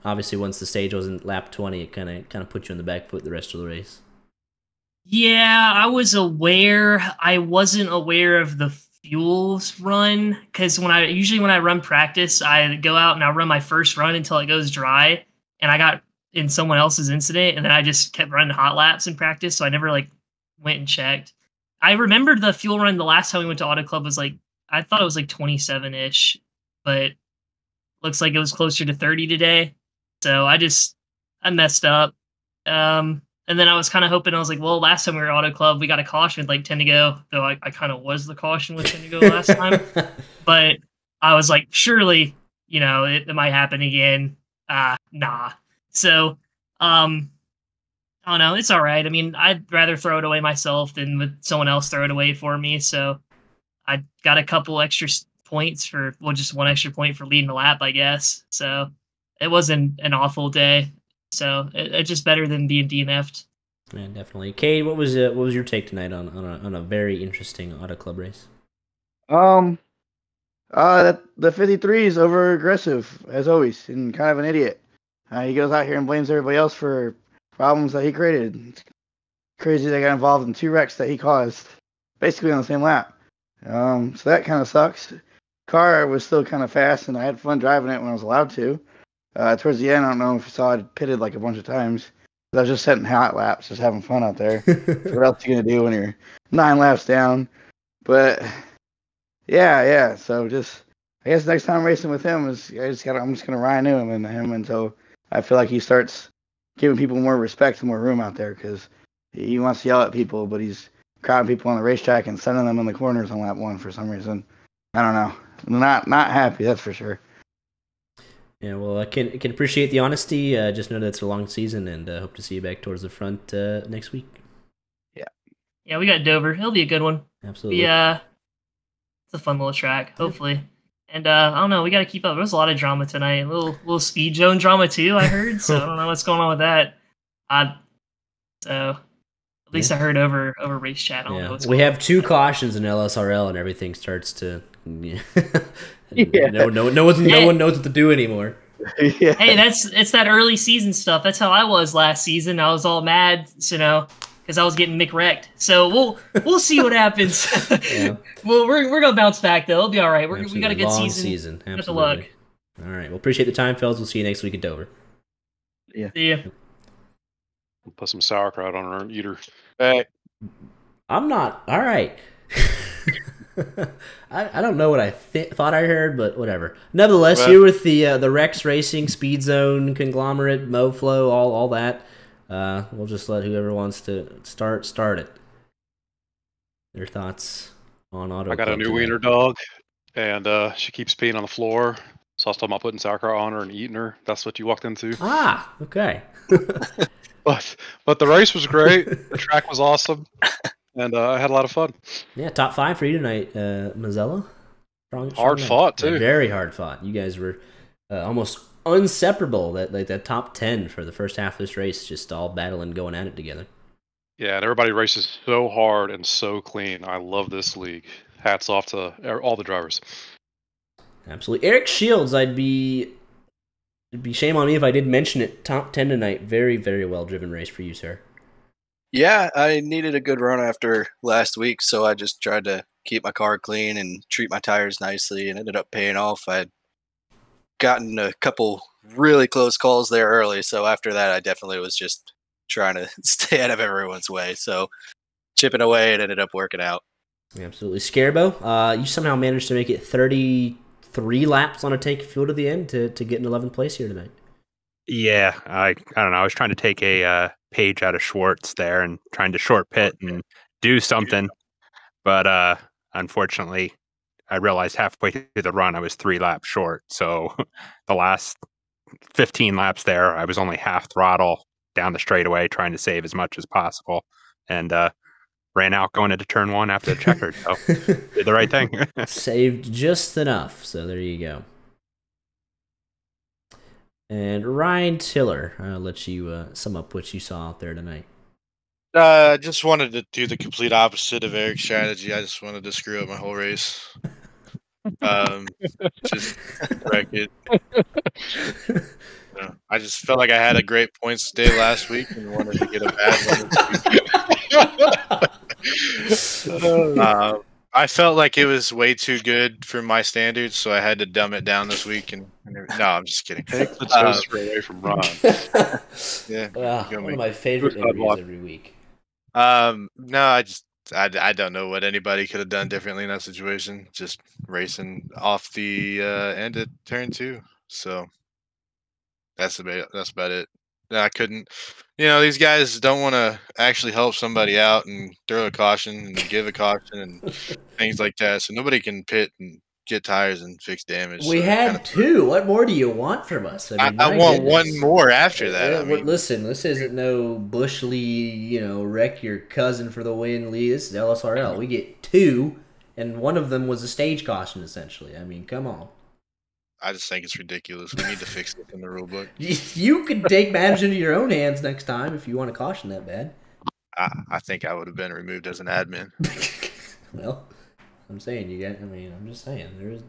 obviously once the stage was in lap 20, it kind of put you on the back foot the rest of the race. Yeah, I was aware. I wasn't aware of the fuels run because when I run practice, I go out and I run my first run until it goes dry, and I got in someone else's incident, and then I just kept running hot laps in practice, so I never went and checked. I remembered the fuel run the last time we went to Auto Club was I thought it was 27-ish, but looks like it was closer to 30 today. So I messed up. And then I was kind of hoping, I was like, well, last time we were at Auto Club, we got a caution with 10 to go, though I kind of was the caution with 10 to go last time. But I was like, surely, it might happen again. Nah. So, I don't know. It's all right. I mean, I'd rather throw it away myself than with someone else throw it away for me. So I got a couple extra points just one extra point for leading the lap, I guess. So it wasn't an awful day. So it's just better than being DNF'd. Yeah, definitely. Cade, what was your take tonight on a very interesting Auto Club race? The 53 is over aggressive as always and kind of an idiot. He goes out here and blames everybody else for problems that he created. It's crazy they got involved in 2 wrecks that he caused, basically on the same lap. So that kind of sucks. Car was still kind of fast, and I had fun driving it when I was allowed to. Towards the end, I don't know if you saw it pitted a bunch of times. I was just setting hot laps, just having fun out there. So what else are you going to do when you're 9 laps down? But, yeah. So I guess next time racing with him I'm just going to ride into him until I feel like he starts giving people more respect and more room out there, because he wants to yell at people, but he's crowding people on the racetrack and sending them in the corners on lap 1 for some reason. I don't know. Not happy, that's for sure. Yeah, well, I can appreciate the honesty. Just know that it's a long season, and hope to see you back towards the front next week. Yeah, we got Dover. It'll be a good one. Absolutely. Yeah, it's a fun little track, hopefully. And I don't know, we got to keep up. There was a lot of drama tonight. A little speed zone drama too, I heard. So I don't know what's going on with that. So at least I heard over race chat. I don't know what's we going have 2 cautions in LSRL, and everything starts to. No one knows what to do anymore. Yeah. Hey, it's that early season stuff. That's how I was last season. I was all mad, because I was getting McWrecked. So we'll see what happens. Yeah. Well, we're gonna bounce back though. It'll be all right. We got a good long season. Absolutely. Good luck. All right. Well, appreciate the time, fellas. We'll see you next week at Dover. Yeah. See ya. Put some sauerkraut on our eater. Hey. I'm not. All right. I don't know what I thought I heard, but whatever. Nevertheless, here with the Rex Racing, Speed Zone, Conglomerate, MoFlow, all that. We'll just let whoever wants to start it. Their thoughts on Auto I got Club a new tonight. wiener dog, and she keeps peeing on the floor. So I was talking about putting sauerkraut on her and eating her. That's what you walked into. Ah, okay. But the race was great. The track was awesome, and I had a lot of fun. Yeah, top 5 for you tonight, Mazzella. Hard fought too. Yeah, very hard fought. You guys were almost inseparable. That top 10 for the first half of this race, just all battling, going at it together. Yeah, and everybody races so hard and so clean. I love this league. Hats off to all the drivers. Absolutely. Eric Shields, it'd be shame on me if I did mention it. Top 10 tonight. Very, very well driven race for you, sir. Yeah, I needed a good run after last week, so I just tried to keep my car clean and treat my tires nicely, and ended up paying off. I'd gotten a couple really close calls there early, so after that I definitely was just trying to stay out of everyone's way. So chipping away, it ended up working out. Absolutely. Scarabo, you somehow managed to make it 33 laps on a tank fuel to the end to get in 11th place here tonight. Yeah, I don't know. I was trying to take a page out of Schwartz there and trying to short pit and do something, but unfortunately, I realized halfway through the run I was 3 laps short. So the last 15 laps there, I was only half throttle down the straightaway, trying to save as much as possible, and ran out going into turn 1 after the checkered. So did the right thing. Saved just enough. So there you go. And Ryan Tiller, I'll let you sum up what you saw out there tonight. I just wanted to do the complete opposite of Eric's strategy. I just wanted to screw up my whole race. Just wreck it. I just felt like I had a great points day last week and wanted to get a bad one. I felt like it was way too good for my standards, so I had to dumb it down this week. No, I'm just kidding. Take the toaster away from Ron. Yeah, one of my favorite interviews every week. No, I don't know what anybody could have done differently in that situation. Just racing off the end of turn 2. So that's about it. I couldn't. These guys don't want to actually help somebody out and throw a caution and give a caution and things like that. So nobody can pit and get tires and fix damage. We had 2. What more do you want from us? I want one more after that. Listen, this isn't no Bush Lee, wreck your cousin for the win, Lee. This is LSRL. We get 2, and one of them was a stage caution, essentially. I mean, come on. I just think it's ridiculous. We need to fix it in the rule book. You could take matters into your own hands next time if you want to caution that bad. I think I would have been removed as an admin. Well, I'm saying I'm just saying there is,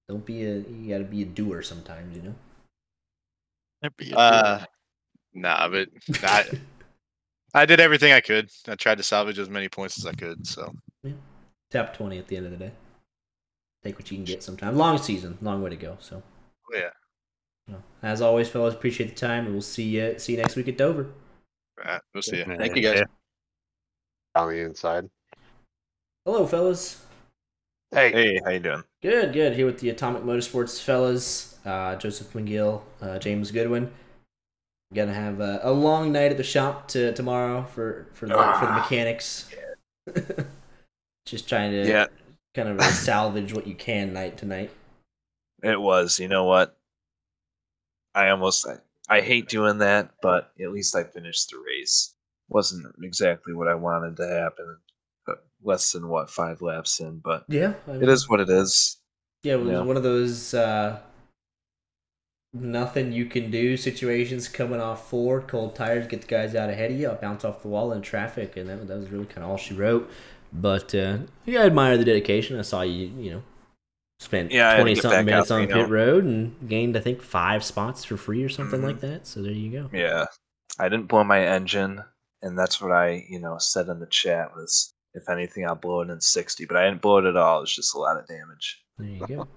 don't be you got to be a doer sometimes, Nah, but I did everything I could. I tried to salvage as many points as I could. So yeah. Top 20 at the end of the day. Take what you can get sometimes. Long season, long way to go. So, yeah. Well, as always, fellas, appreciate the time, and we'll see you next week at Dover. All right, we'll see you. Thank you, guys. On the inside. Hello, fellas. Hey, how you doing? Good. Here with the Atomic Motorsports fellas, Joseph McGill, James Goodwin. Gonna have a long night at the shop tomorrow for the mechanics. Just trying to kind of salvage what you can night to night. It was. You know what? I hate doing that, but at least I finished the race. Wasn't exactly what I wanted to happen. Less than 5 laps in, but yeah, it is what it is. Yeah, it was one of those nothing you can do situations. Coming off 4 cold tires, get the guys out ahead of you, bounce off the wall in traffic, and that was really kind of all she wrote. But I admire the dedication. I saw you spent 20-something minutes on pit road and gained, I think, 5 spots for free or something like that. So there you go. Yeah, I didn't blow my engine, and that's what I said in the chat was, if anything, I'll blow it in 60. But I didn't blow it at all. It's just a lot of damage. There you go.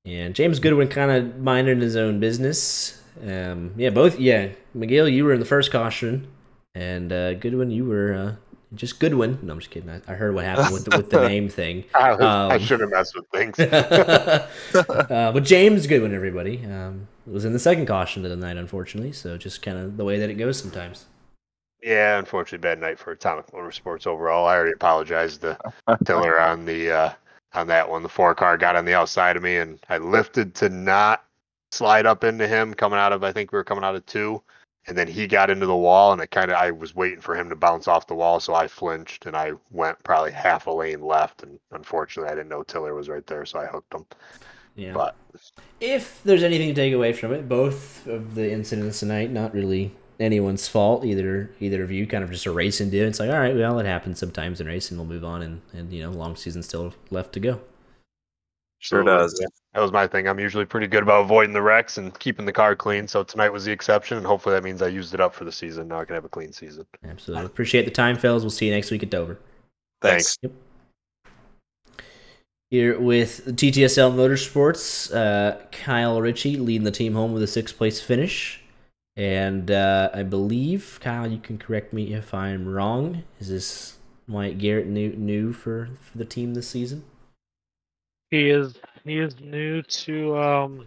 And James Goodwin kind of minding his own business. McGill, you were in the first caution, and Goodwin, you were just Goodwin. No, I'm just kidding. I heard what happened with the name thing. I shouldn't mess with things. But James Goodwin, everybody, was in the second caution of the night, unfortunately. So just kind of the way that it goes sometimes. Yeah, unfortunately, bad night for Atomic Motorsports overall. I already apologized to Tiller on that one. The 4-car got on the outside of me, and I lifted to not slide up into him I think we were coming out of 2, and then he got into the wall, and I was waiting for him to bounce off the wall, so I flinched, and I went probably half a lane left, and unfortunately, I didn't know Tiller was right there, so I hooked him. Yeah. But if there's anything to take away from it, both of the incidents tonight, not really anyone's fault. Either of you, kind of just a racing deal. It's like, all right, well, it happens sometimes in racing. We'll move on, and long season still left to go. Sure does. Yeah, that was my thing. I'm usually pretty good about avoiding the wrecks and keeping the car clean. So tonight was the exception, and hopefully that means I used it up for the season. Now I can have a clean season. Absolutely. Appreciate the time, fellas. We'll see you next week at Dover. Thanks. Yep. Here with TTSL Motorsports, Kyle Ritchie leading the team home with a 6th place finish. And I believe, Kyle, you can correct me if I'm wrong. Is this Wyatt Garrett new for the team this season? He is new to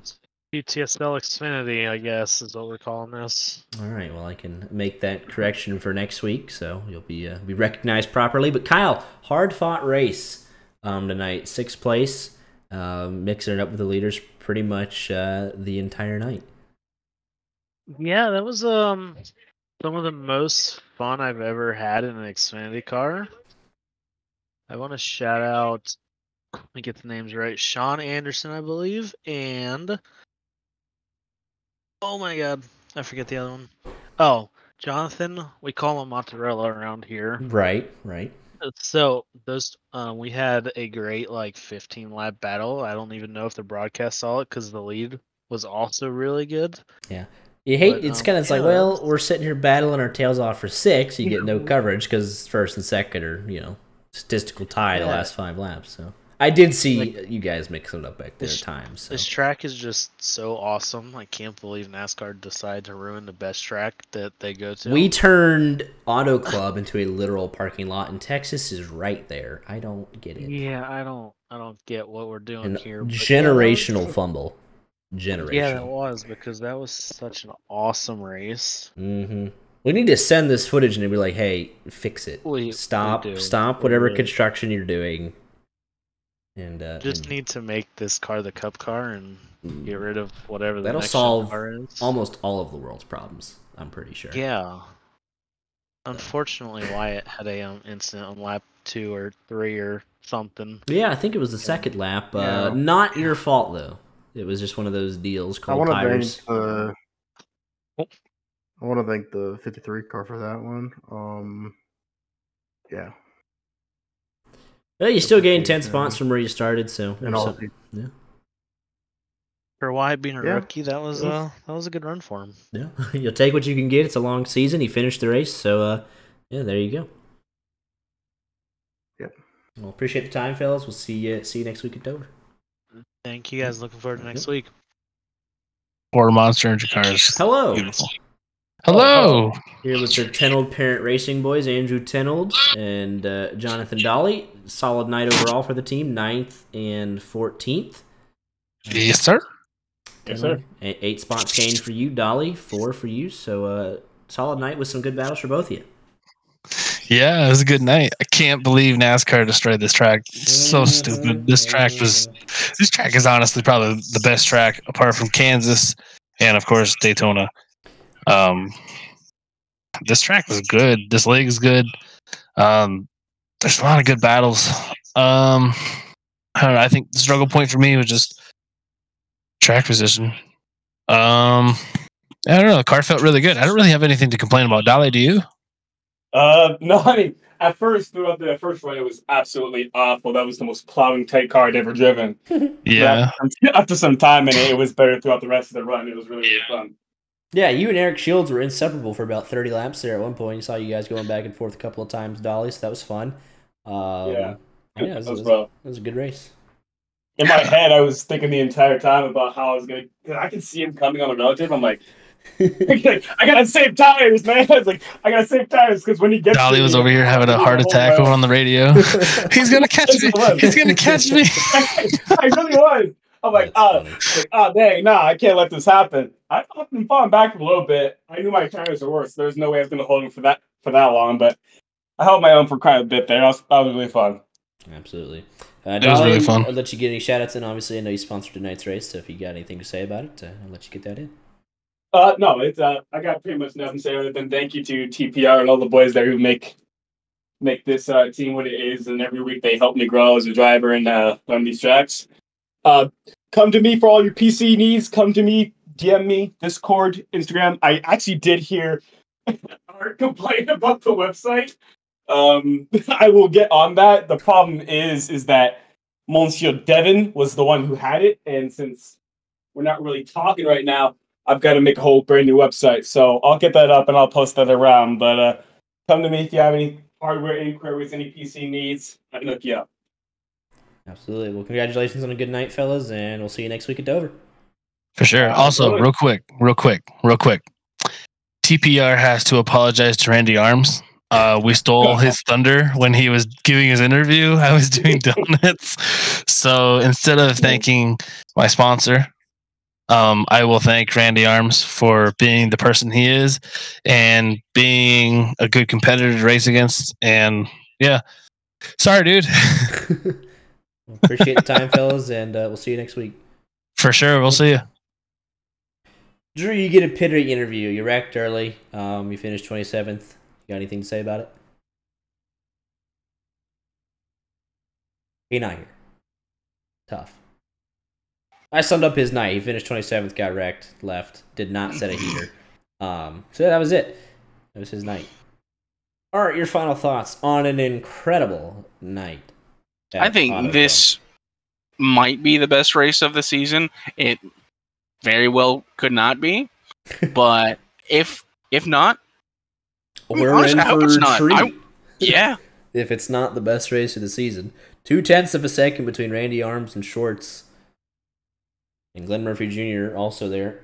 PTSL Xfinity, I guess, is what we're calling this. All right, well, I can make that correction for next week, so you'll be recognized properly. But Kyle, hard-fought race tonight, 6th place, mixing it up with the leaders pretty much the entire night. Yeah, that was some of the most fun I've ever had in an Xfinity car. I want to shout out, let me get the names right, Sean Anderson, I believe, and oh my god, I forget the other one. Oh, Jonathan, we call him Mozzarella around here. Right. So those we had a great 15 lap battle. I don't even know if the broadcast saw it because the lead was also really good. Yeah. You hate it's kind of like, well, we're sitting here battling our tails off for 6. You get no coverage because first and second are statistical tie the last 5 laps. So I did see you guys mix it up back there at times. So. This track is just so awesome. I can't believe NASCAR decided to ruin the best track that they go to. We turned Auto Club into a literal parking lot, and Texas is right there. I don't get it. Yeah, I don't get what we're doing here. Generational fumble. Generational. Yeah, that was because that was such an awesome race. Mm-hmm. We need to send this footage and be like, "Hey, fix it. Stop whatever construction you're doing." And need to make this car the Cup car and get rid of whatever the next solve car is. Almost all of the world's problems. I'm pretty sure. Yeah. Unfortunately, Wyatt had a incident on lap 2 or 3 or something. Yeah, I think it was the second lap. Not your fault though. It was just one of those deals called tires. I want to thank the 53 car for that one. Yeah. Well, you still gained 10 spots from where you started, so yeah. For Wyatt being a rookie, that was a good run for him. Yeah, you'll take what you can get. It's a long season. He finished the race, so there you go. Yep. Well, appreciate the time, fellas. We'll see you next week at Dover. Thank you guys. Looking forward to next week. Or Monster Energy Cars. Hello. Beautiful. Hello. Here with the Tenold Parent Racing boys, Andrew Tenold and Jonathan Dolly. Solid night overall for the team, 9th and 14th. Yes, sir. Yes, sir. 8 spots gained for you, Dolly. 4 for you. So solid night with some good battles for both of you. Yeah, it was a good night. I can't believe NASCAR destroyed this track. It's so stupid. This track is honestly probably the best track apart from Kansas and of course Daytona. This track was good. This league is good. There's a lot of good battles. I don't know. I think the struggle point for me was just track position. I don't know. The car felt really good. I don't really have anything to complain about. Dolly, do you? No, I mean, at first, throughout the first run, it was absolutely awful. That was the most plowing tight car I'd ever driven. Yeah. After some time in it, it was better throughout the rest of the run. It was really, really fun. Yeah, you and Eric Shields were inseparable for about 30 laps there at one point. You saw you guys going back and forth a couple of times, Dolly, so that was fun. It was a good race. In my head, I was thinking the entire time about how I was going to... I could see him coming on a relative. I'm like, I got to save tires, man. I was like, I got to save tires because when he gets... Dolly was over here having a heart attack over on the radio. He's going to catch me. He's going to catch me. I really was. I'm like, dang, I can't let this happen. I've been falling back for a little bit. I knew my tires were worse. There's no way I was going to hold them for that long, but I held my own for quite a bit there. That was really fun. Absolutely. That was really fun. I'll let you get any shout-outs in. Obviously, I know you sponsored tonight's race, so if you got anything to say about it, I'll let you get that in. No, it's I got pretty much nothing to say other than thank you to TPR and all the boys there who make this team what it is, and every week they help me grow as a driver and learn these tracks. Come to me for all your PC needs. Come to me, DM me, Discord, Instagram. I actually did hear Art complain about the website. I will get on that. The problem is that Monsieur Devin was the one who had it, and since we're not really talking right now, I've got to make a whole brand new website. So I'll get that up and I'll post that around. But come to me if you have any hardware inquiries, any PC needs. I can hook you up. Absolutely. Well, congratulations on a good night, fellas, and we'll see you next week at Dover. For sure. Also, real quick. TPR has to apologize to Randy Arms. We stole his thunder when he was giving his interview. I was doing donuts. So instead of thanking my sponsor, I will thank Randy Arms for being the person he is and being a good competitor to race against. And yeah, sorry, dude. Appreciate the time, fellas, and we'll see you next week. For sure. We'll see you. Drew, you get a pit rate interview. You wrecked early. You finished 27th. You got anything to say about it? He not here. Tough. I summed up his night. He finished 27th, got wrecked, left, did not set a heater. So that was it. That was his night. All right, your final thoughts on an incredible night. I think this might be the best race of the season. It very well could not be, but if not, we're honestly, in I hope for it's a not. treat. Yeah. If it's not the best race of the season. 0.2 of a second between Randy Arms and Schwartz. And Glenn Murphy Jr. also there.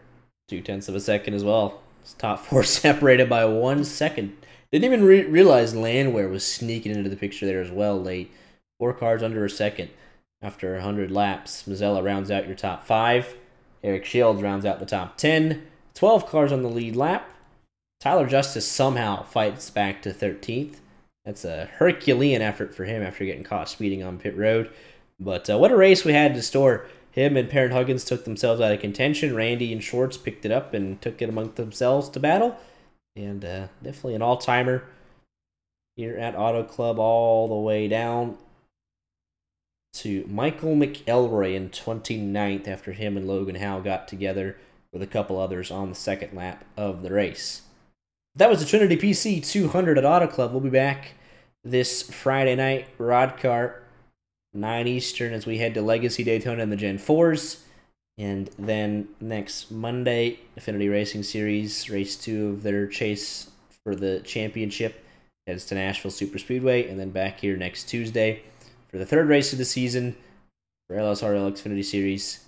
0.2 of a second as well. His top four separated by 1 second. Didn't even realize Landwehr was sneaking into the picture there as well late. 4 cars under a second after 100 laps. Mazzella rounds out your top 5. Eric Shields rounds out the top 10. 12 cars on the lead lap. Tyler Justice somehow fights back to 13th. That's a Herculean effort for him after getting caught speeding on pit road. But what a race we had to store. Him and Perrin Huggins took themselves out of contention. Randy and Schwartz picked it up and took it among themselves to battle. And definitely an all-timer here at Auto Club all the way down to Michael McElroy in 29th after him and Logan Howe got together with a couple others on the second lap of the race. That was the Trinity PC 200 at Auto Club. We'll be back this Friday night, Rod Car, 9 Eastern, as we head to Legacy Daytona and the Gen 4s. And then next Monday, Affinity Racing Series, race 2 of their chase for the championship, heads to Nashville Superspeedway, and then back here next Tuesday for the 3rd race of the season for LSRL Xfinity Series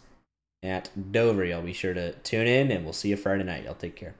at Dover. Y'all be sure to tune in, and we'll see you Friday night. Y'all take care.